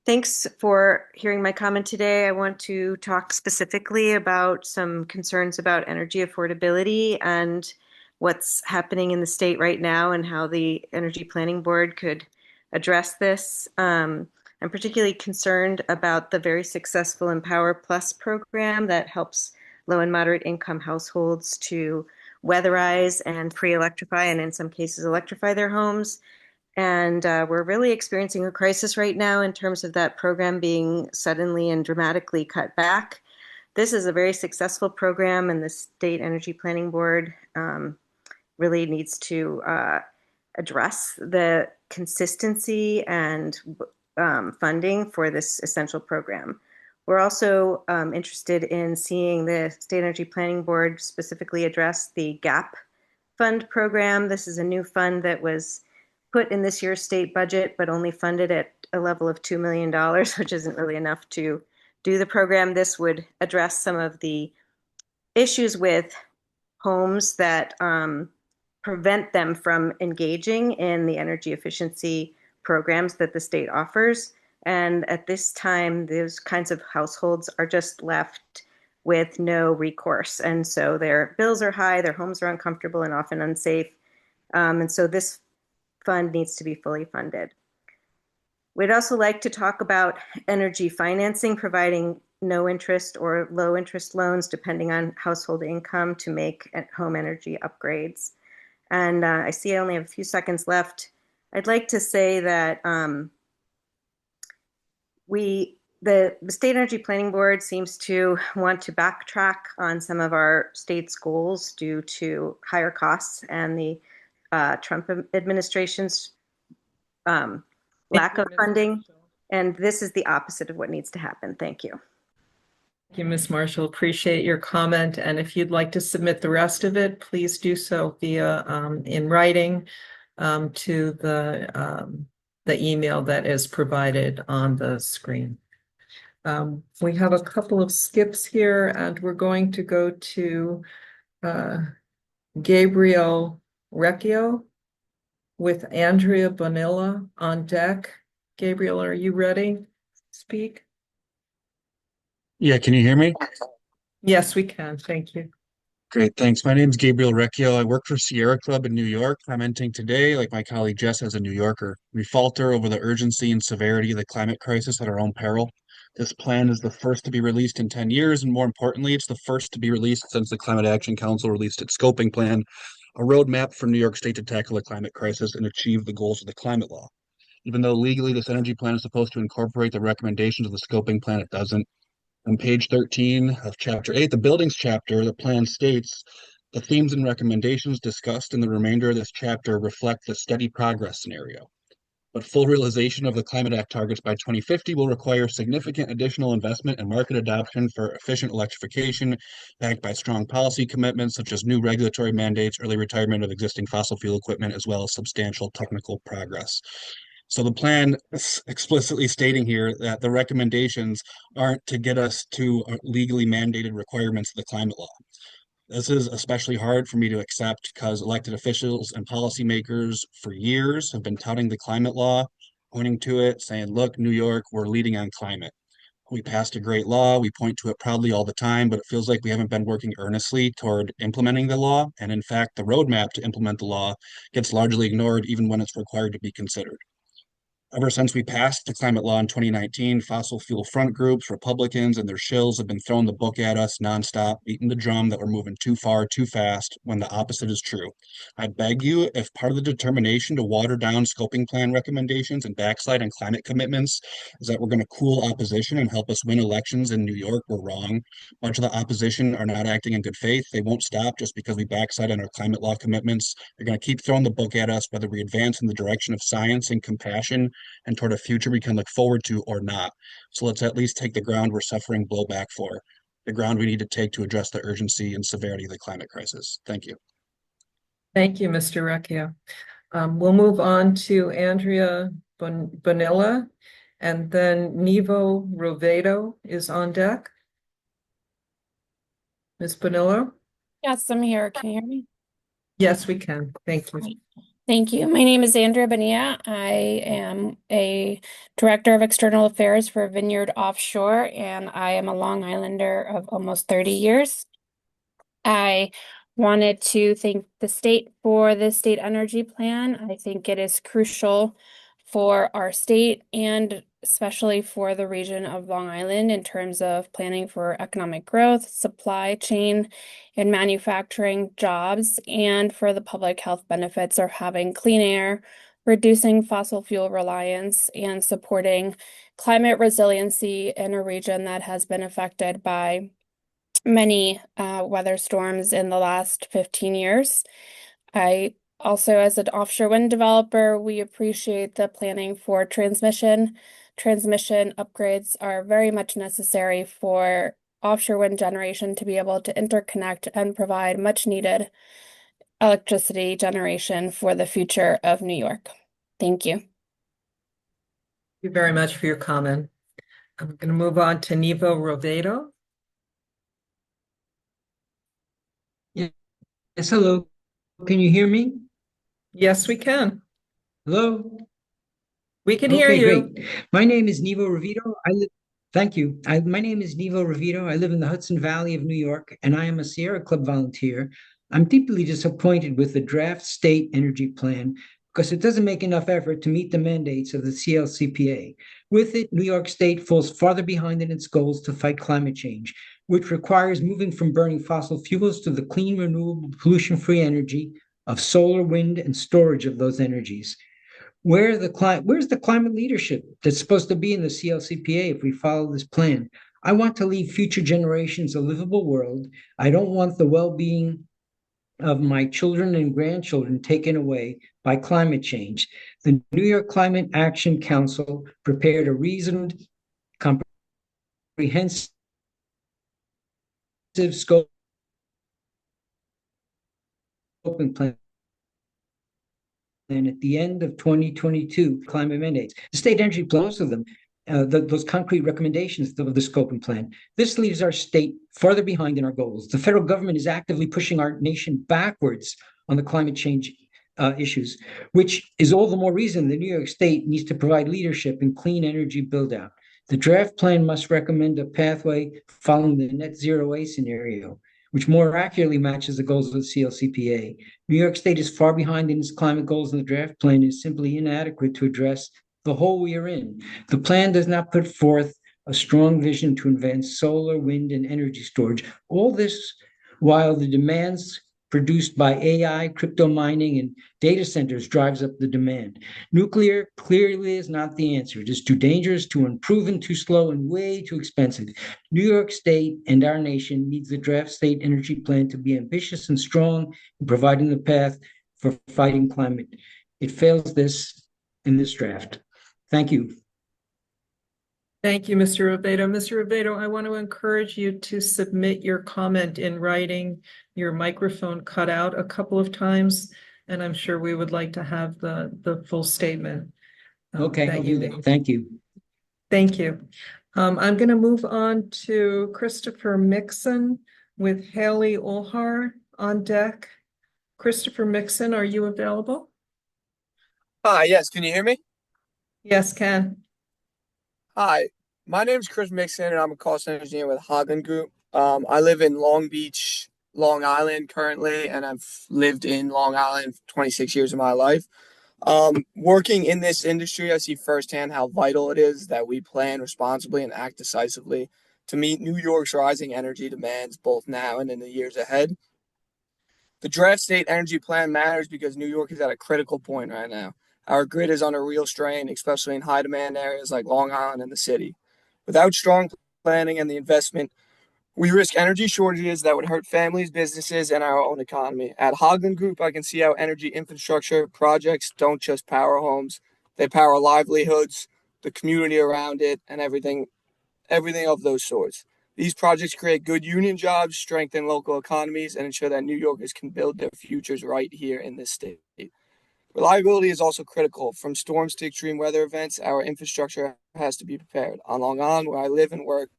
Thanks for hearing my comment today. I want to talk specifically about some concerns about energy affordability and what's happening in the state right now and how the Energy Planning Board could address this. I'm particularly concerned about the very successful Empower Plus program that helps low and moderate income households to weatherize and pre-electrify, and in some cases electrify their homes. And we're really experiencing a crisis right now in terms of that program being suddenly and dramatically cut back. This is a very successful program, and the State Energy Planning Board really needs to address the consistency and funding for this essential program. We're also interested in seeing the State Energy Planning Board specifically address the GAP Fund program. This is a new fund that was put in this year's state budget, but only funded at a level of $2 million, which isn't really enough to do the program. This would address some of the issues with homes that prevent them from engaging in the energy efficiency programs that the state offers. And at this time, those kinds of households are just left with no recourse. And so their bills are high, their homes are uncomfortable and often unsafe. And so this fund needs to be fully funded. We'd also like to talk about energy financing, providing no interest or low interest loans depending on household income to make home energy upgrades. And I see I only have a few seconds left. I'd like to say that the State Energy Planning Board seems to want to backtrack on some of our state's goals due to higher costs and the Trump administration's lack of funding. And this is the opposite of what needs to happen. Thank you. Thank you, Ms. Marshall. Appreciate your comment. And if you'd like to submit the rest of it, please do so via in writing to the email that is provided on the screen. We have a couple of skips here, and we're going to go to Gabriel Recchio with Andrea Bonilla on deck. Gabriel, are you ready to speak? Yeah, can you hear me? Yes, we can. Thank you. Great, thanks. My name is Gabriel Recchio. I work for Sierra Club in New York, commenting today, like my colleague Jess, as a New Yorker. We falter over the urgency and severity of the climate crisis at our own peril. This plan is the first to be released in 10 years, and more importantly, it's the first to be released since the Climate Action Council released its scoping plan, a roadmap for New York State to tackle the climate crisis and achieve the goals of the climate law. Even though legally this energy plan is supposed to incorporate the recommendations of the scoping plan, it doesn't. On page 13 of chapter 8, the buildings chapter, the plan states, the themes and recommendations discussed in the remainder of this chapter reflect the steady progress scenario. But full realization of the Climate Act targets by 2050 will require significant additional investment and market adoption for efficient electrification, backed by strong policy commitments such as new regulatory mandates, early retirement of existing fossil fuel equipment, as well as substantial technical progress. So the plan is explicitly stating here that the recommendations aren't to get us to legally mandated requirements of the climate law. This is especially hard for me to accept because elected officials and policymakers for years have been touting the climate law, pointing to it, saying, look, New York, we're leading on climate. We passed a great law. We point to it proudly all the time, but it feels like we haven't been working earnestly toward implementing the law. And in fact, the roadmap to implement the law gets largely ignored even when it's required to be considered. Ever since we passed the climate law in 2019, fossil fuel front groups, Republicans, and their shills have been throwing the book at us nonstop, beating the drum that we're moving too far, too fast, when the opposite is true. I beg you, if part of the determination to water down scoping plan recommendations and backslide on climate commitments is that we're going to cool opposition and help us win elections in New York, we're wrong. Much of the opposition are not acting in good faith. They won't stop just because we backslide on our climate law commitments. They're going to keep throwing the book at us, whether we advance in the direction of science and compassion and toward a future we can look forward to or not. So let's at least take the ground we're suffering blowback for, the ground we need to take to address the urgency and severity of the climate crisis. Thank you. Thank you, Mr. Recchio. We'll move on to Andrea Bonilla, and then Nivo Rovedo is on deck. Ms. Bonilla? Yes, I'm here. Can you hear me? Yes, we can. Thank you. Thank you. My name is Andrea Bonilla. I am a Director of External Affairs for Vineyard Offshore, and I am a Long Islander of almost 30 years. I wanted to thank the state for the state energy plan. I think it is crucial for our state and especially for the region of Long Island in terms of planning for economic growth, supply chain, and manufacturing jobs, and for the public health benefits of having clean air, reducing fossil fuel reliance, and supporting climate resiliency in a region that has been affected by many weather storms in the last 15 years. I also, as an offshore wind developer, we appreciate the planning for transmission. Transmission upgrades are very much necessary for offshore wind generation to be able to interconnect and provide much needed electricity generation for the future of New York. Thank you. Thank you very much for your comment. I'm going to move on to Nivo Rovedo. Yes, hello. Can you hear me? Yes, we can. Hello? We can hear Okay, you. great. My name is Nevo Ravito. Thank you. My name is Nevo Ravito. I live in the Hudson Valley of New York, and I am a Sierra Club volunteer. I'm deeply disappointed with the draft state energy plan because it doesn't make enough effort to meet the mandates of the CLCPA. With it, New York State falls farther behind in its goals to fight climate change, which requires moving from burning fossil fuels to the clean, renewable, pollution-free energy of solar, wind, and storage of those energies. Where's the climate leadership that's supposed to be in the CLCPA if we follow this plan? I want to leave future generations a livable world. I don't want the well-being of my children and grandchildren taken away by climate change. The New York Climate Action Council prepared a reasoned, comprehensive scoping plan at the end of 2022 climate mandates. The state energy plan, most of them, those concrete recommendations of the scoping plan. This leaves our state farther behind in our goals. The federal government is actively pushing our nation backwards on the climate change issues, which is all the more reason the New York State needs to provide leadership in clean energy build-out. The draft plan must recommend a pathway following the net zero waste scenario, which more accurately matches the goals of the CLCPA. New York State is far behind in its climate goals, and the draft plan is simply inadequate to address the hole we are in. The plan does not put forth a strong vision to advance solar, wind, and energy storage. All this while the demands produced by AI, crypto mining, and data centers drives up the demand. Nuclear clearly is not the answer. It is too dangerous, too unproven, too slow, and way too expensive. New York State and our nation needs the draft state energy plan to be ambitious and strong in providing the path for fighting climate. It fails this in this draft. Thank you. Thank you, Mr. Ravito. Mr. Ravito, I want to encourage you to submit your comment in writing. Your microphone cut out a couple of times, and I'm sure we would like to have the full statement. Okay, I'll do that. Thank you. Thank you. I'm going to move on to Christopher Mixon with Haley Ulhar on deck. Christopher Mixon, are you available? Hi, yes, can you hear me? Yes, Ken. Hi, my name is Chris Mixon, and I'm a cost engineer with Hagen Group. I live in Long Beach, Long Island currently, and I've lived in Long Island for 26 years of my life. Working in this industry, I see firsthand how vital it is that we plan responsibly and act decisively to meet New York's rising energy demands both now and in the years ahead. The draft state energy plan matters because New York is at a critical point right now. Our grid is under real strain, especially in high demand areas like Long Island and the city. Without strong planning and the investment, we risk energy shortages that would hurt families, businesses, and our own economy. At Hagen Group, I can see how energy infrastructure projects don't just power homes, they power livelihoods, the community around it, and everything of those sorts. These projects create good union jobs, strengthen local economies, and ensure that New Yorkers can build their futures right here in this state. Reliability is also critical. From storms to extreme weather events, our infrastructure has to be prepared. On Long Island, where I live and work,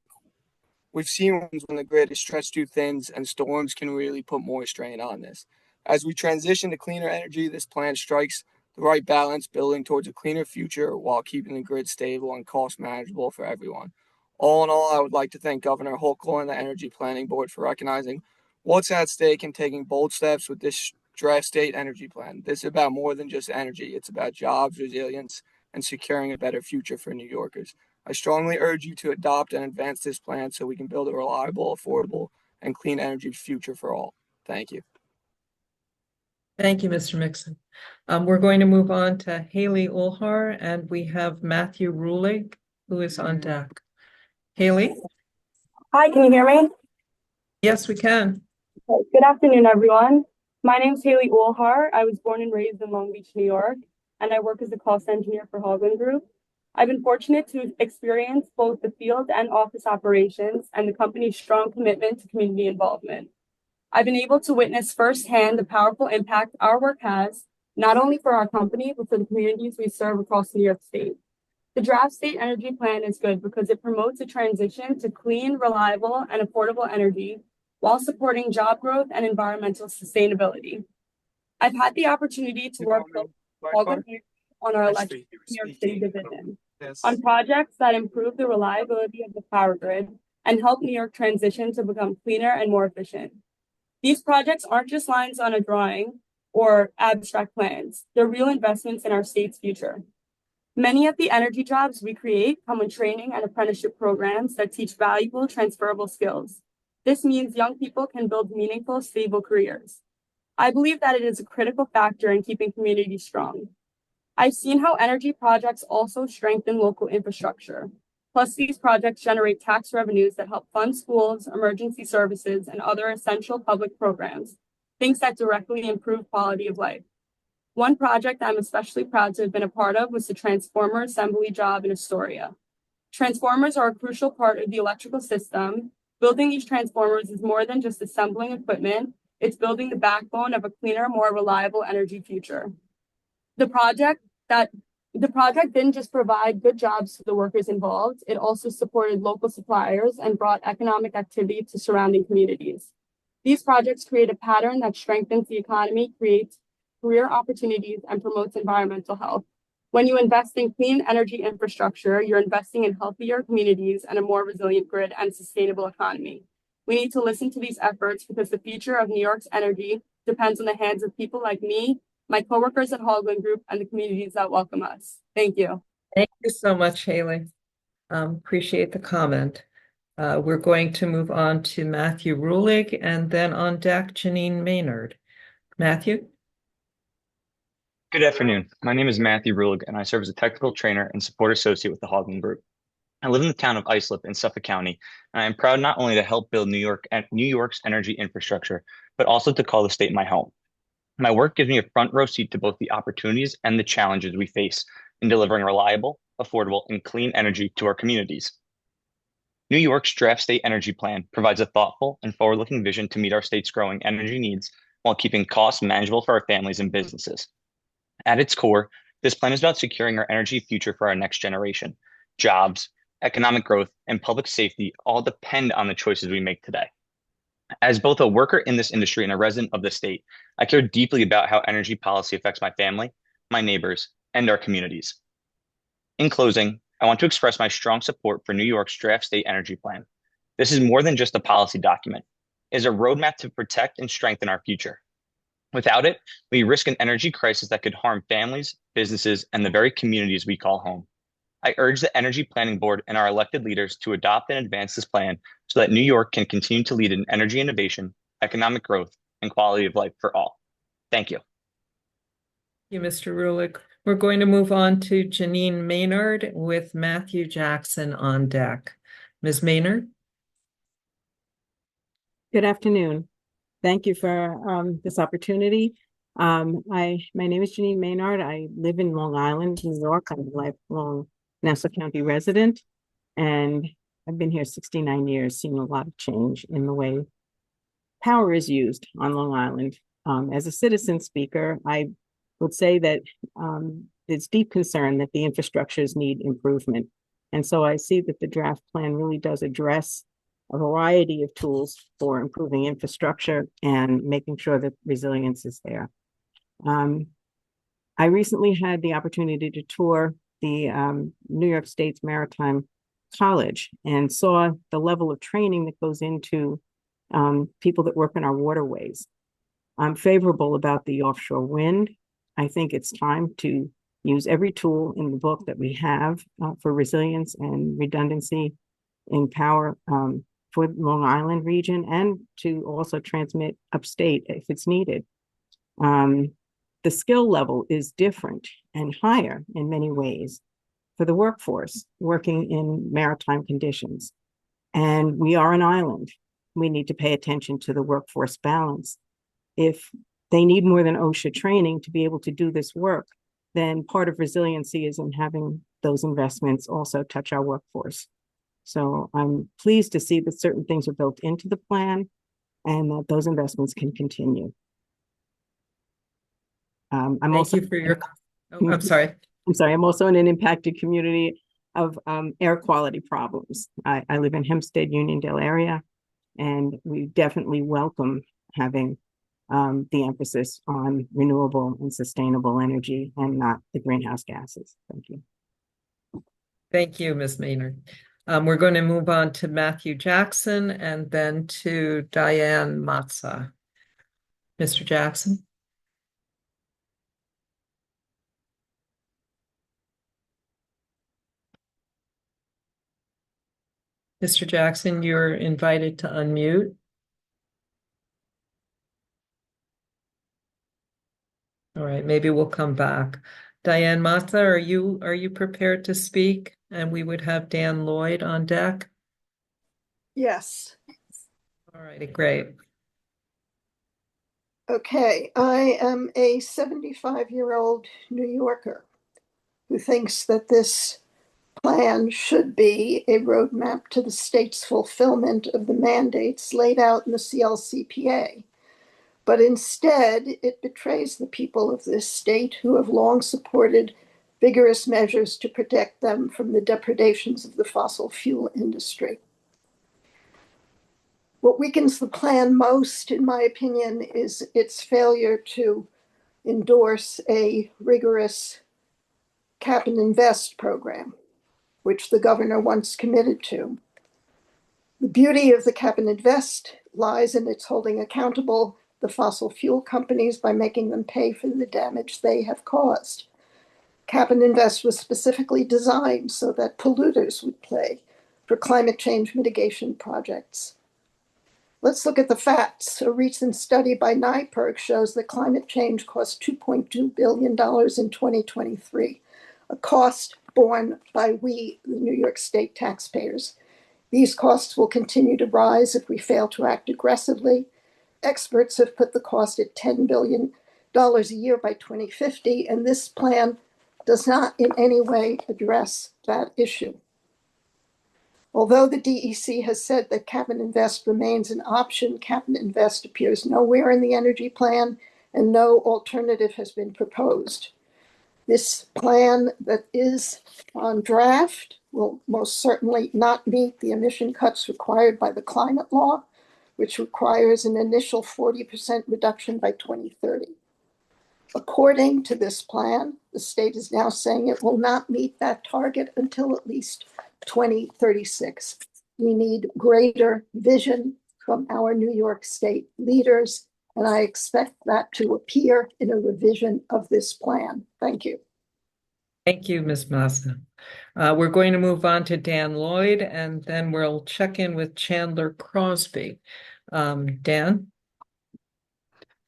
we've seen when the grid is stretched too thin and storms can really put more strain on this. As we transition to cleaner energy, this plan strikes the right balance, building towards a cleaner future while keeping the grid stable and cost manageable for everyone. All in all, I would like to thank Governor Hochul and the Energy Planning Board for recognizing what's at stake and taking bold steps with this draft state energy plan. This is about more than just energy. It's about jobs, resilience, and securing a better future for New Yorkers. I strongly urge you to adopt and advance this plan so we can build a reliable, affordable, and clean energy future for all. Thank you. Thank you, Mr. Mixon. We're going to move on to Haley Ulhar, and we have Matthew Rulig, who is on deck. Haley? Hi, can you hear me? Yes, we can. Good afternoon, everyone. My name is Haley Ulhar. I was born and raised in Long Beach, New York, and I work as a cost engineer for Hagen Group. I've been fortunate to experience both the field and office operations and the company's strong commitment to community involvement. I've been able to witness firsthand the powerful impact our work has, not only for our company, but for the communities we serve across New York State. The draft state energy plan is good because it promotes a transition to clean, reliable, and affordable energy while supporting job growth and environmental sustainability. I've had the opportunity to work with on our electric New York City division, on projects that improve the reliability of the power grid and help New York transition to become cleaner and more efficient. These projects aren't just lines on a drawing or abstract plans. They're real investments in our state's future. Many of the energy jobs we create come with training and apprenticeship programs that teach valuable transferable skills. This means young people can build meaningful, stable careers. I believe that it is a critical factor in keeping communities strong. I've seen how energy projects also strengthen local infrastructure. Plus, these projects generate tax revenues that help fund schools, emergency services, and other essential public programs, things that directly improve quality of life. One project I'm especially proud to have been a part of was the transformer assembly job in Astoria. Transformers are a crucial part of the electrical system. Building these transformers is more than just assembling equipment, it's building the backbone of a cleaner, more reliable energy future. The project didn't just provide good jobs to the workers involved, it also supported local suppliers and brought economic activity to surrounding communities. These projects create a pattern that strengthens the economy, creates career opportunities, and promotes environmental health. When you invest in clean energy infrastructure, you're investing in healthier communities and a more resilient grid and sustainable economy. We need to listen to these efforts because the future of New York's energy depends on the hands of people like me, my coworkers at Haugland Group, and the communities that welcome us. Thank you. Thank you so much, Haley. Appreciate the comment. We're going to move on to Matthew Rulig and then on deck, Janine Maynard. Matthew? Good afternoon. My name is Matthew Rulig, and I serve as a technical trainer and support associate with the Haugland Group. I live in the town of Islip in Suffolk County, and I am proud not only to help build New York's energy infrastructure, but also to call the state my home. My work gives me a front row seat to both the opportunities and the challenges we face in delivering reliable, affordable, and clean energy to our communities. New York's Draft State Energy Plan provides a thoughtful and forward-looking vision to meet our state's growing energy needs while keeping costs manageable for our families and businesses. At its core, this plan is about securing our energy future for our next generation. Jobs, economic growth, and public safety all depend on the choices we make today. As both a worker in this industry and a resident of the state, I care deeply about how energy policy affects my family, my neighbors, and our communities. In closing, I want to express my strong support for New York's Draft State Energy Plan. This is more than just a policy document. It is a roadmap to protect and strengthen our future. Without it, we risk an energy crisis that could harm families, businesses, and the very communities we call home. I urge the Energy Planning Board and our elected leaders to adopt and advance this plan so that New York can continue to lead in energy innovation, economic growth, and quality of life for all. Thank you. Thank you, Mr. Rulig. We're going to move on to Janine Maynard with Matthew Jackson on deck. Ms. Maynard? Good afternoon. Thank you for this opportunity. My name is Janine Maynard. I live in Long Island, New York. I'm a lifelong Nassau County resident, and I've been here 69 years, seen a lot of change in the way power is used on Long Island. As a citizen speaker, I would say that there's deep concern that the infrastructures need improvement. And so I see that the draft plan really does address a variety of tools for improving infrastructure and making sure that resilience is there. I recently had the opportunity to tour the New York State's Maritime College and saw the level of training that goes into people that work in our waterways. I'm favorable about the offshore wind. I think it's time to use every tool in the book that we have for resilience and redundancy in power for the Long Island region and to also transmit upstate if it's needed. The skill level is different and higher in many ways for the workforce working in maritime conditions. And we are an island. We need to pay attention to the workforce balance. If they need more than OSHA training to be able to do this work, then part of resiliency is in having those investments also touch our workforce. So I'm pleased to see that certain things are built into the plan and that those investments can continue. I'm also in an impacted community of air quality problems. I live in Hempstead, Uniondale area, and we definitely welcome having the emphasis on renewable and sustainable energy and not the greenhouse gases. Thank you. Thank you, Ms. Maynard. We're going to move on to Matthew Jackson and then to Diane Matza. Mr. Jackson. Mr. Jackson, you're invited to unmute. All right, maybe we'll come back. Diane Matza, are you prepared to speak? And we would have Dan Lloyd on deck. Yes. All righty, great. Okay, I am a 75-year-old New Yorker who thinks that this plan should be a roadmap to the state's fulfillment of the mandates laid out in the CLCPA. But instead, it betrays the people of this state who have long supported vigorous measures to protect them from the depredations of the fossil fuel industry. What weakens the plan most, in my opinion, is its failure to endorse a rigorous cap and invest program, which the governor once committed to. The beauty of the cap and invest lies in its holding accountable the fossil fuel companies by making them pay for the damage they have caused. Cap and invest was specifically designed so that polluters would pay for climate change mitigation projects. Let's look at the facts. A recent study by NYPIRG shows that climate change cost $2.2 billion in 2023, a cost borne by we, the New York State taxpayers. These costs will continue to rise if we fail to act aggressively. Experts have put the cost at $10 billion a year by 2050, and this plan does not in any way address that issue. Although the DEC has said that cap and invest remains an option, cap and invest appears nowhere in the energy plan, and no alternative has been proposed. This plan that is on draft will most certainly not meet the emission cuts required by the climate law, which requires an initial 40% reduction by 2030. According to this plan, the state is now saying it will not meet that target until at least 2036. We need greater vision from our New York State leaders, and I expect that to appear in a revision of this plan. Thank you. Thank you, Ms. Massa. We're going to move on to Dan Lloyd, and then we'll check in with Chandler Crosby. Dan?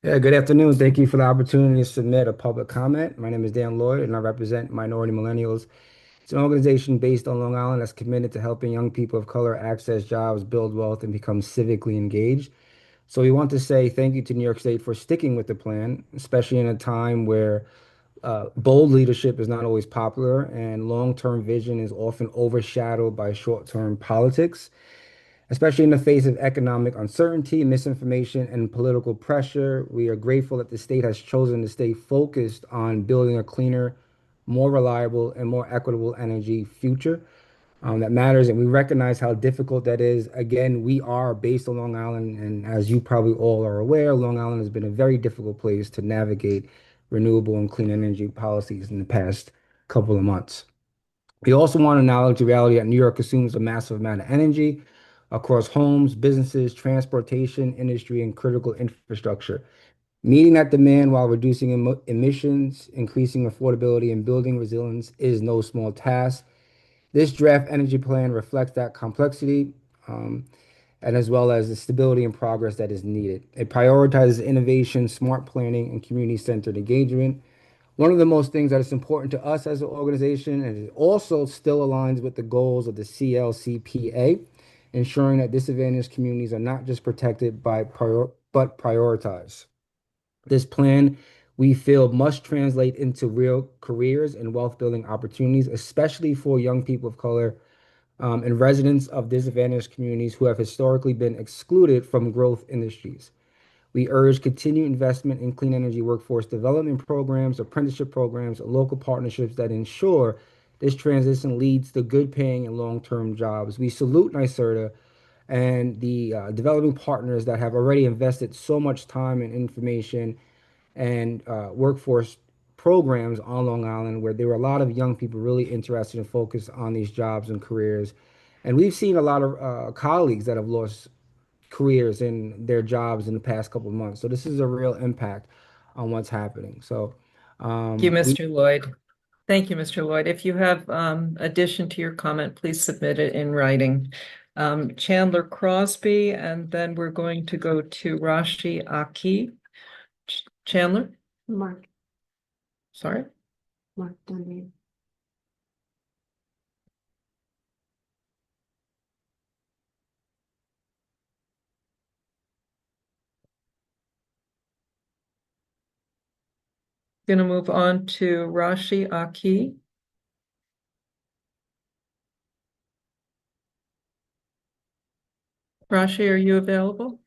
Yeah, good afternoon. Thank you for the opportunity to submit a public comment. My name is Dan Lloyd, and I represent Minority Millennials. It's an organization based on Long Island that's committed to helping young people of color access jobs, build wealth, and become civically engaged. So we want to say thank you to New York State for sticking with the plan, especially in a time where bold leadership is not always popular and long-term vision is often overshadowed by short-term politics. Especially in the face of economic uncertainty, misinformation, and political pressure, we are grateful that the state has chosen to stay focused on building a cleaner, more reliable, and more equitable energy future that matters. And we recognize how difficult that is. Again, we are based on Long Island, and as you probably all are aware, Long Island has been a very difficult place to navigate renewable and clean energy policies in the past couple of months. We also want to acknowledge the reality that New York consumes a massive amount of energy across homes, businesses, transportation, industry, and critical infrastructure. Meeting that demand while reducing emissions, increasing affordability, and building resilience is no small task. This draft energy plan reflects that complexity, and as well as the stability and progress that is needed. It prioritizes innovation, smart planning, and community-centered engagement. One of the most things that is important to us as an organization, and it also still aligns with the goals of the CLCPA, ensuring that disadvantaged communities are not just protected but prioritized. This plan, we feel, must translate into real careers and wealth-building opportunities, especially for young people of color and residents of disadvantaged communities who have historically been excluded from growth industries. We urge continued investment in clean energy workforce development programs, apprenticeship programs, and local partnerships that ensure this transition leads to good paying and long-term jobs. We salute NYSERDA and the developing partners that have already invested so much time and information and workforce programs on Long Island, where there were a lot of young people really interested and focused on these jobs and careers. And we've seen a lot of colleagues that have lost careers in their jobs in the past couple of months. So this is a real impact on what's happening. So Thank you, Mr. Lloyd. Thank you, Mr. Lloyd. If you have addition to your comment, please submit it in writing. Chandler Crosby, and then we're going to go to Rashi Aki. Chandler? Mark. Sorry? Mark Dunleavy. Going to move on to Rashi Aki. Rashi, are you available?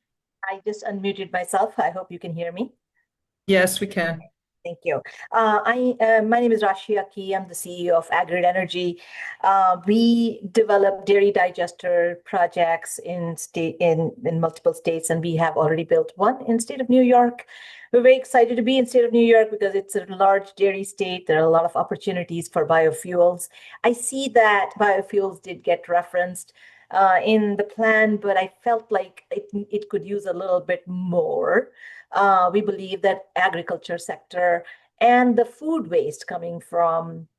I just unmuted myself. I hope you can hear me. Yes, we can. Thank you. My name is Rashi Aki. I'm the CEO of Agrid Energy. We develop dairy digester projects in multiple states, and we have already built one in state of New York. We're very excited to be in state of New York because it's a large dairy state. There are a lot of opportunities for biofuels. I see that biofuels did get referenced in the plan, but I felt like it could use a little bit more. We believe that agriculture sector and the food waste coming from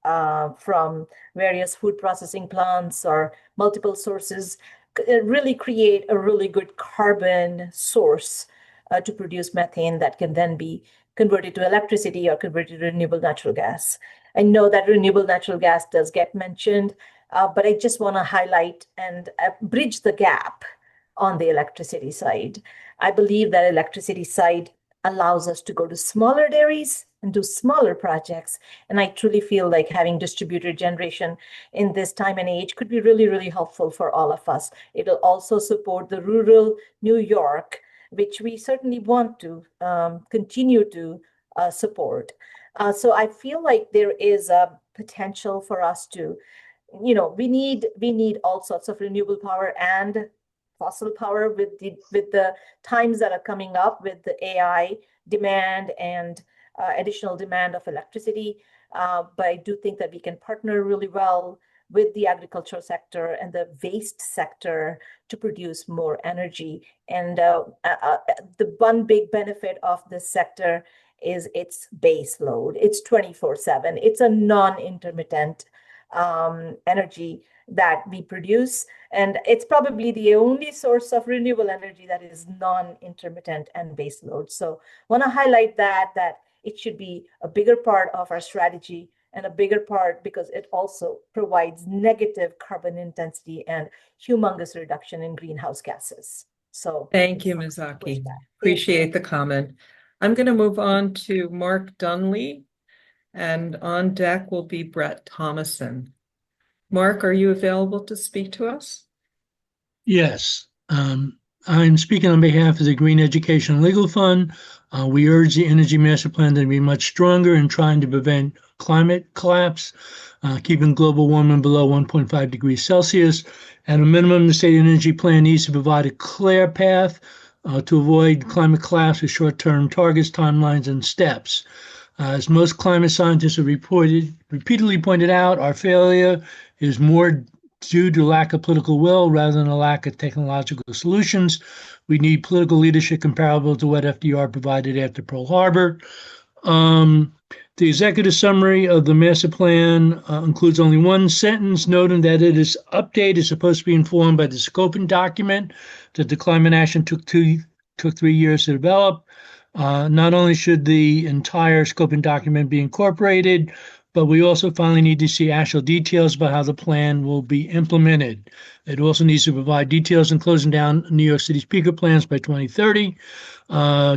various food processing plants or multiple sources really create a really good carbon source to produce methane that can then be converted to electricity or converted to renewable natural gas. I know that renewable natural gas does get mentioned, but I just want to highlight and bridge the gap on the electricity side. I believe that electricity side allows us to go to smaller dairies and do smaller projects. And I truly feel like having distributed generation in this time and age could be really, really helpful for all of us. It'll also support the rural New York, which we certainly want to continue to support. So I feel like there is a potential for us to, we need all sorts of renewable power and fossil power with the times that are coming up with the AI demand and additional demand of electricity. But I do think that we can partner really well with the agricultural sector and the waste sector to produce more energy. And the one big benefit of this sector is its base load. It's 24/7. It's a non-intermittent energy that we produce. And it's probably the only source of renewable energy that is non-intermittent and base load. So want to highlight that it should be a bigger part of our strategy and a bigger part because it also provides negative carbon intensity and humongous reduction in greenhouse gases. So thank you, Ms. Aki. Appreciate the comment. I'm going to move on to Mark Dunley, and on deck will be Brett Thomason. Mark, are you available to speak to us? Yes. I'm speaking on behalf of the Green Education Legal Fund. We urge the Energy Master Plan to be much stronger in trying to prevent climate collapse, keeping global warming below 1.5 degrees Celsius. At a minimum, the State Energy Plan needs to provide a clear path to avoid climate collapse with short-term targets, timelines, and steps. As most climate scientists have repeatedly pointed out, our failure is more due to lack of political will rather than a lack of technological solutions. We need political leadership comparable to what FDR provided after Pearl Harbor. The executive summary of the master plan includes only one sentence noting that its update is supposed to be informed by the scoping document that the climate action took 3 years to develop. Not only should the entire scoping document be incorporated, but we also finally need to see actual details about how the plan will be implemented. It also needs to provide details in closing down New York City's peaker plants by 2030.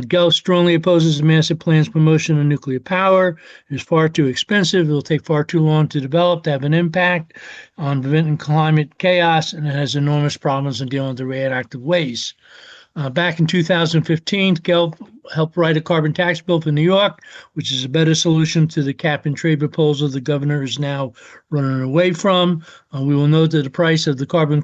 GEL strongly opposes the master plan's promotion of nuclear power. It is far too expensive. It will take far too long to develop to have an impact on preventing climate chaos, and it has enormous problems in dealing with the radioactive waste. Back in 2015, GEL helped write a carbon tax bill for New York, which is a better solution to the cap and trade proposal the governor is now running away from. We will note that the price of the carbon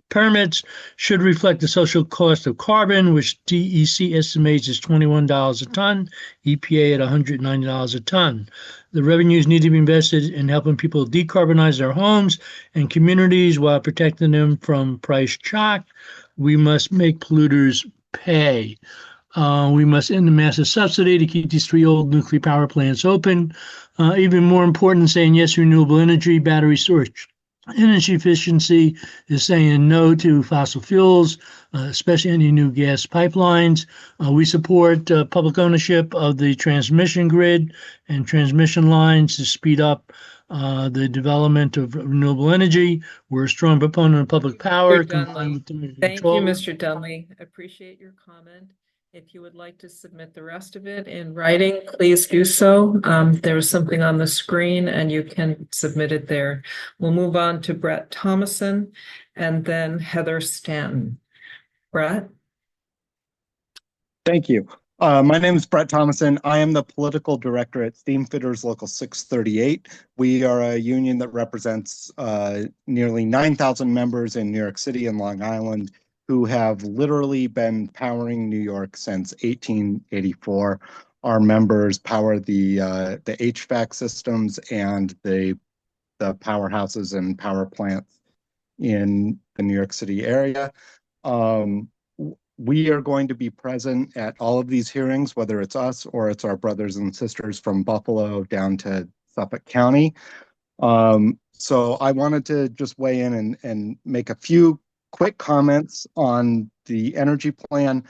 permits should reflect the social cost of carbon, which DEC estimates is $21 a ton, EPA at $190 a ton. The revenues need to be invested in helping people decarbonize their homes and communities while protecting them from price shock. We must make polluters pay. We must end the massive subsidy to keep these 3 old nuclear power plants open. Even more important than saying yes to renewable energy, battery storage. Energy efficiency is saying no to fossil fuels, especially any new gas pipelines. We support public ownership of the transmission grid and transmission lines to speed up the development of renewable energy. We're a strong proponent of public power. Thank you, Mr. Dunley. I appreciate your comment. If you would like to submit the rest of it in writing, please do so. There is something on the screen and you can submit it there. We'll move on to Brett Thomason and then Heather Stanton. Brett? Thank you. My name is Brett Thomason. I am the political director at Steamfitters Local 638. We are a union that represents nearly 9,000 members in New York City and Long Island, who have literally been powering New York since 1884. Our members power the HVAC systems and the powerhouses and power plants in the New York City area. We are going to be present at all of these hearings, whether it's us or it's our brothers and sisters from Buffalo down to Suffolk County. So I wanted to just weigh in and make a few quick comments on the energy plan.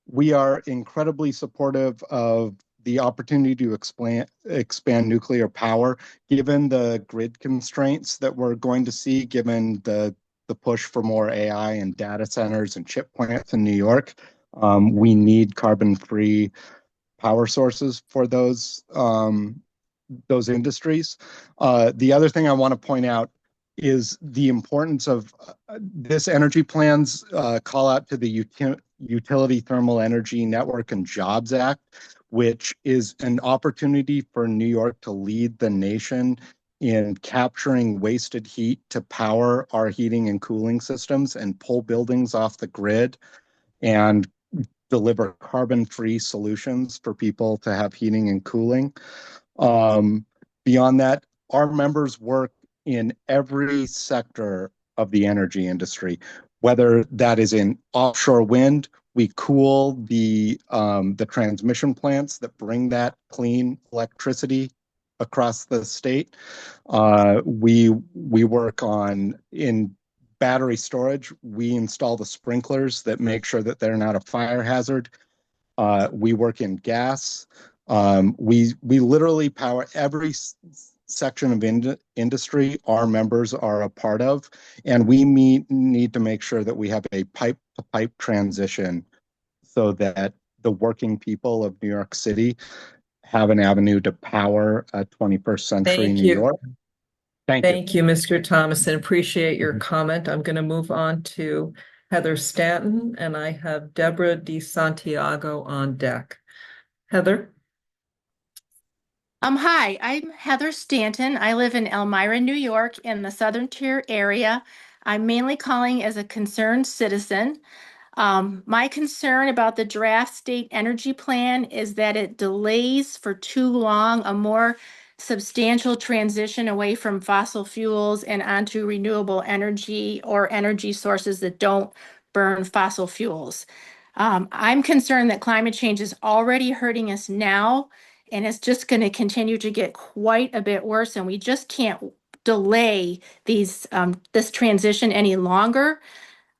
We are incredibly supportive of the opportunity to expand nuclear power, given the grid constraints that we're going to see, given the push for more AI and data centers and chip plants in New York. We need carbon-free power sources for those industries. The other thing I want to point out is the importance of this energy plan's call out to the Utility Thermal Energy Network and Jobs Act, which is an opportunity for New York to lead the nation in capturing wasted heat to power our heating and cooling systems and pull buildings off the grid and deliver carbon-free solutions for people to have heating and cooling. Beyond that, our members work in every sector of the energy industry, whether that is in offshore wind. We cool the transmission plants that bring that clean electricity across the state. We work in battery storage. We install the sprinklers that make sure that they're not a fire hazard. We work in gas. We literally power every section of industry our members are a part of, and we need to make sure that we have a pipe-to-pipe transition so that the working people of New York City have an avenue to power a 21st century New York. Thank you, Mr. Thomason. Appreciate your comment. I'm going to move on to Heather Stanton, and I have Deborah DeSantiago on deck. Heather? Hi, I'm Heather Stanton. I live in Elmira, New York, in the Southern Tier area. I'm mainly calling as a concerned citizen. My concern about the draft state energy plan is that it delays for too long a more substantial transition away from fossil fuels and onto renewable energy or energy sources that don't burn fossil fuels. I'm concerned that climate change is already hurting us now, and it's just going to continue to get quite a bit worse, and we just can't delay this transition any longer.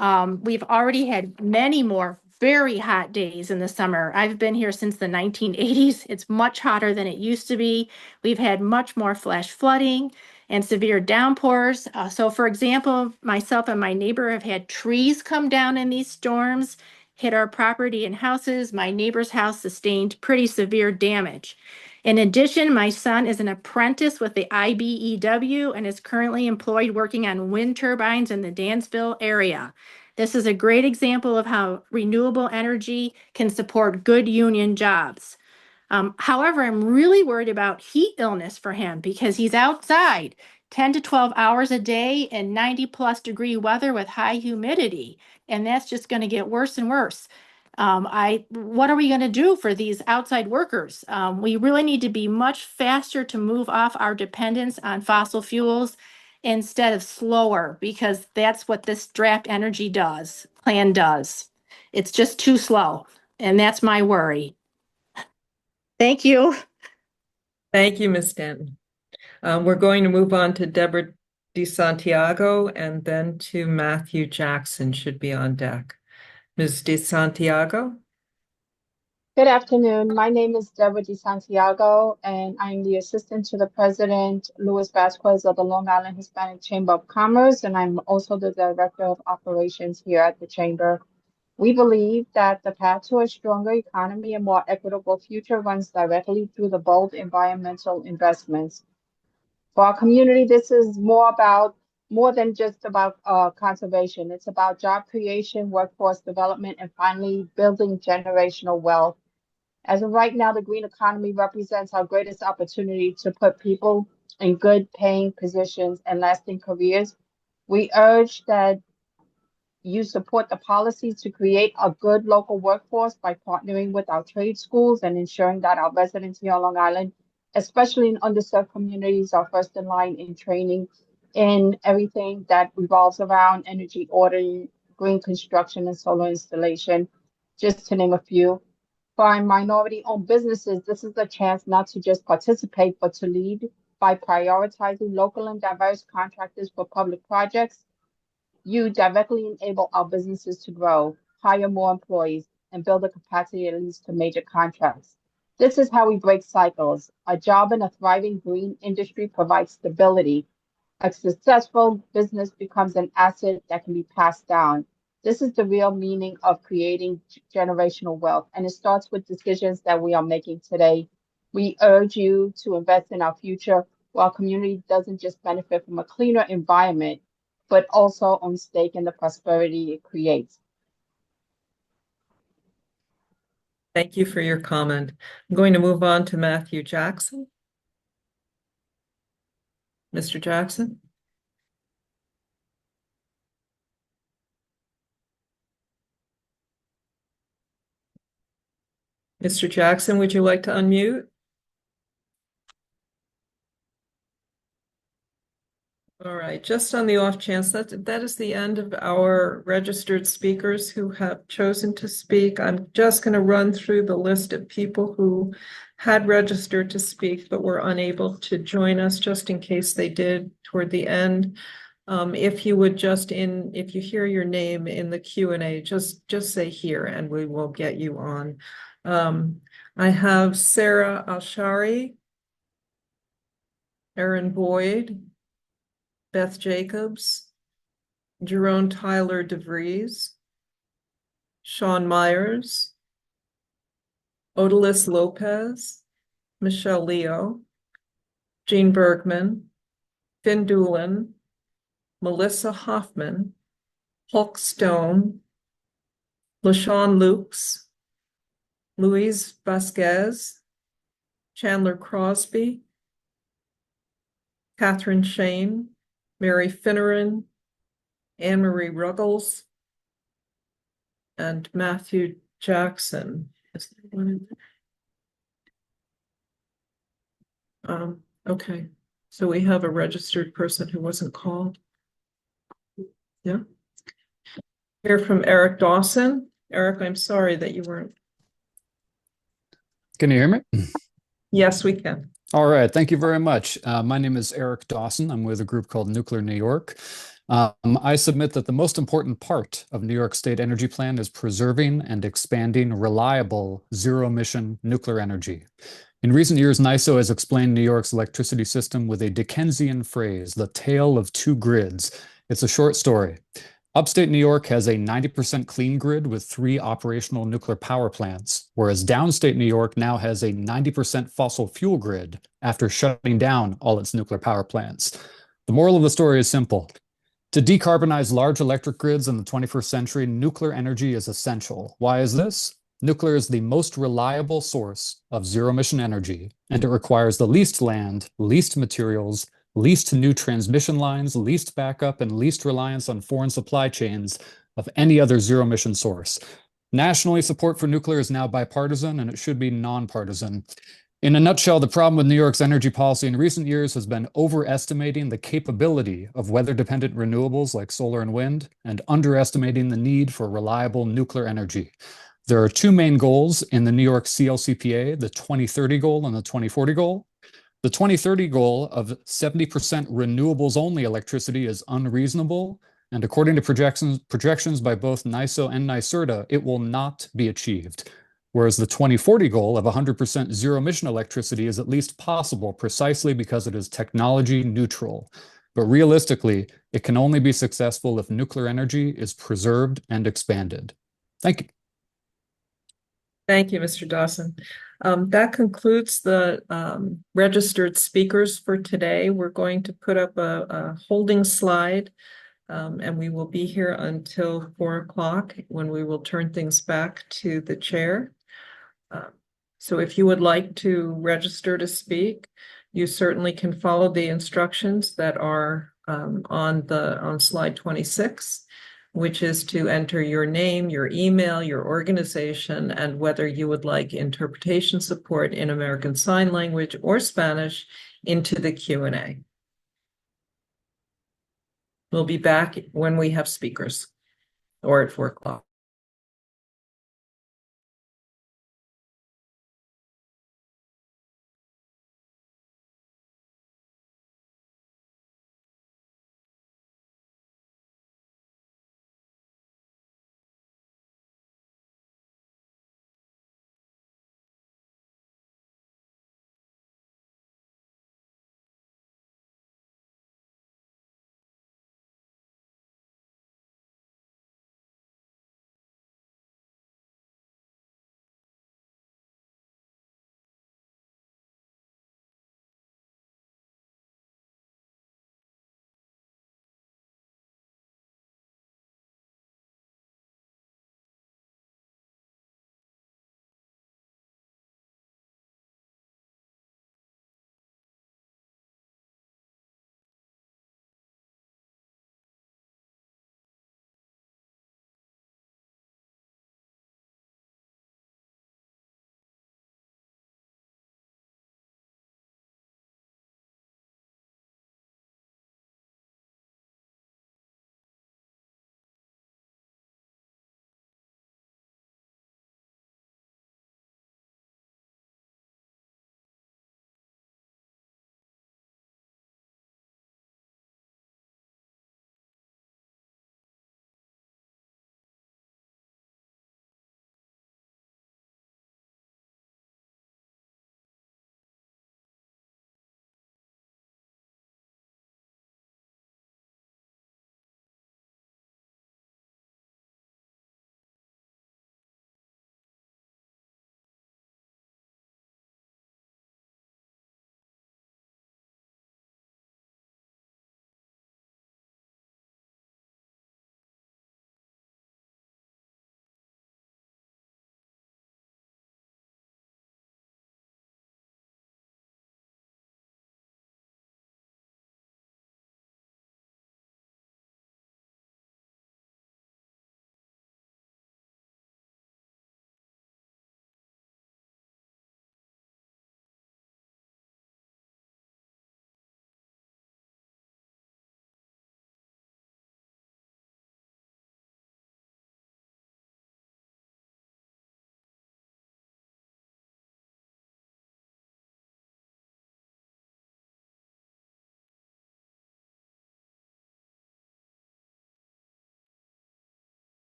We've already had many more very hot days in the summer. I've been here since the 1980s. It's much hotter than it used to be. We've had much more flash flooding and severe downpours. So for example, myself and my neighbor have had trees come down in these storms, hit our property and houses. My neighbor's house sustained pretty severe damage. In addition, my son is an apprentice with the IBEW and is currently employed working on wind turbines in the Dansville area. This is a great example of how renewable energy can support good union jobs. However, I'm really worried about heat illness for him because he's outside 10 to 12 hours a day in 90+ degree weather with high humidity. And that's just going to get worse and worse. What are we going to do for these outside workers? We really need to be much faster to move off our dependence on fossil fuels instead of slower, because that's what this draft energy plan does. It's just too slow. And that's my worry. Thank you. Thank you, Ms. Stanton. We're going to move on to Deborah DeSantiago and then to Matthew Jackson should be on deck. Ms. DeSantiago? Good afternoon. My name is Deborah DeSantiago, and I'm the assistant to the president, Luis Vasquez of the Long Island Hispanic Chamber of Commerce, and I'm also the director of operations here at the Chamber. We believe that the path to a stronger economy and more equitable future runs directly through the bold environmental investments. For our community, this is more than just about conservation. It's about job creation, workforce development, and finally building generational wealth. As of right now, the green economy represents our greatest opportunity to put people in good paying positions and lasting careers. We urge that you support the policies to create a good local workforce by partnering with our trade schools and ensuring that our residents here on Long Island, especially in underserved communities, are first in line in training in everything that revolves around energy ordering, green construction, and solar installation, just to name a few. For our minority-owned businesses, this is a chance not to just participate, but to lead by prioritizing local and diverse contractors for public projects. You directly enable our businesses to grow, hire more employees, and build the capacity that leads to major contracts. This is how we break cycles. A job in a thriving green industry provides stability. A successful business becomes an asset that can be passed down. This is the real meaning of creating generational wealth, and it starts with decisions that we are making today. We urge you to invest in our future, while our community doesn't just benefit from a cleaner environment, but also own stake in the prosperity it creates. Thank you for your comment. I'm going to move on to Matthew Jackson. Mr. Jackson? Mr. Jackson, would you like to unmute? All right, just on the off chance that is the end of our registered speakers who have chosen to speak. I'm just going to run through the list of people who had registered to speak but were unable to join us, just in case they did toward the end. If you would if you hear your name in the Q&A, just say here and we will get you on. I have Sarah Alshari, Aaron Boyd, Beth Jacobs, Jerome Tyler DeVries, Sean Myers, Odalis Lopez, Michelle Leo, Jean Bergman, Finn Doolin, Melissa Hoffman, Hulk Stone, LaShawn Lukes, Louise Vasquez, Chandler Crosby, Catherine Shane, Mary Finneran, Anne Marie Ruggles, and Matthew Jackson. Is there one in there? Okay, so we have a registered person who wasn't called. Yeah. Hear from Eric Dawson. Eric, I'm sorry that you weren't. Can you hear me? Yes, we can. All right, thank you very much. My name is Eric Dawson. I'm with a group called Nuclear New York. I submit that the most important part of New York State Energy Plan is preserving and expanding reliable zero-emission nuclear energy. In recent years, NYSO has explained New York's electricity system with a Dickensian phrase, the tale of two grids. It's a short story. Upstate New York has a 90% clean grid with 3 operational nuclear power plants, whereas downstate New York now has a 90% fossil fuel grid after shutting down all its nuclear power plants. The moral of the story is simple. To decarbonize large electric grids in the 21st century, nuclear energy is essential. Why is this? Nuclear is the most reliable source of zero-emission energy, and it requires the least land, least materials, least new transmission lines, least backup, and least reliance on foreign supply chains of any other zero-emission source. Nationally, support for nuclear is now bipartisan, and it should be nonpartisan. In a nutshell, the problem with New York's energy policy in recent years has been overestimating the capability of weather-dependent renewables like solar and wind, and underestimating the need for reliable nuclear energy. There are two main goals in the New York CLCPA, the 2030 goal and the 2040 goal. The 2030 goal of 70% renewables-only electricity is unreasonable, and according to projections by both NYISO and NYSERDA, it will not be achieved. Whereas the 2040 goal of 100% zero-emission electricity is at least possible precisely because it is technology neutral. But realistically, it can only be successful if nuclear energy is preserved and expanded. Thank you. Thank you, Mr. Dawson. That concludes the registered speakers for today. We're going to put up a holding slide, and we will be here until 4 o'clock when we will turn things back to the chair. So if you would like to register to speak, you certainly can follow the instructions that are on slide 26, which is to enter your name, your email, your organization, and whether you would like interpretation support in American Sign Language or Spanish into the Q&A. We'll be back when we have speakers or at 4 o'clock.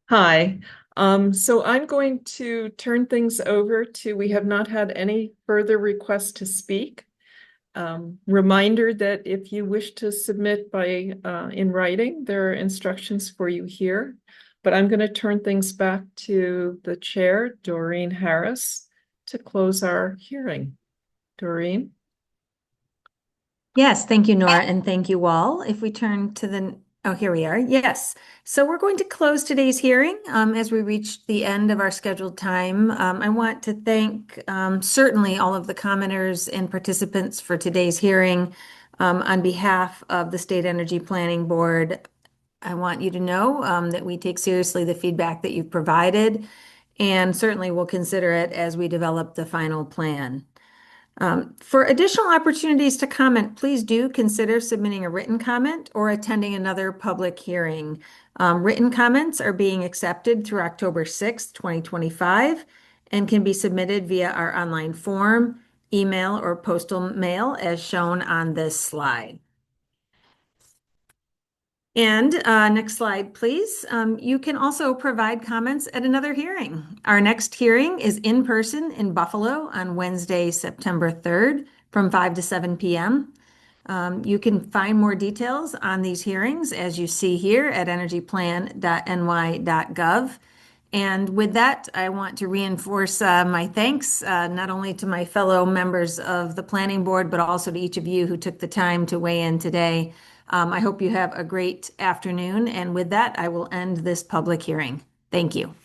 Hi. So I'm going to turn things over to, we have not had any further requests to speak. Reminder that if you wish to submit by in writing, there are instructions for you here. But I'm going to turn things back to the chair, Doreen Harris, to close our hearing. Doreen? Yes, thank you, Nora, and thank you all. If we turn to the, oh, here we are. Yes. So we're going to close today's hearing as we reach the end of our scheduled time. I want to thank certainly all of the commenters and participants for today's hearing. On behalf of the State Energy Planning Board, I want you to know that we take seriously the feedback that you've provided, and certainly will consider it as we develop the final plan. For additional opportunities to comment, please do consider submitting a written comment or attending another public hearing. Written comments are being accepted through October 6th, 2025, and can be submitted via our online form, email, or postal mail as shown on this slide. And next slide, please. You can also provide comments at another hearing. Our next hearing is in person in Buffalo on Wednesday, September 3rd from 5 to 7 p.m. You can find more details on these hearings as you see here at energyplan.ny.gov. And with that, I want to reinforce my thanks not only to my fellow members of the Planning Board, but also to each of you who took the time to weigh in today. I hope you have a great afternoon. And with that, I will end this public hearing. Thank you.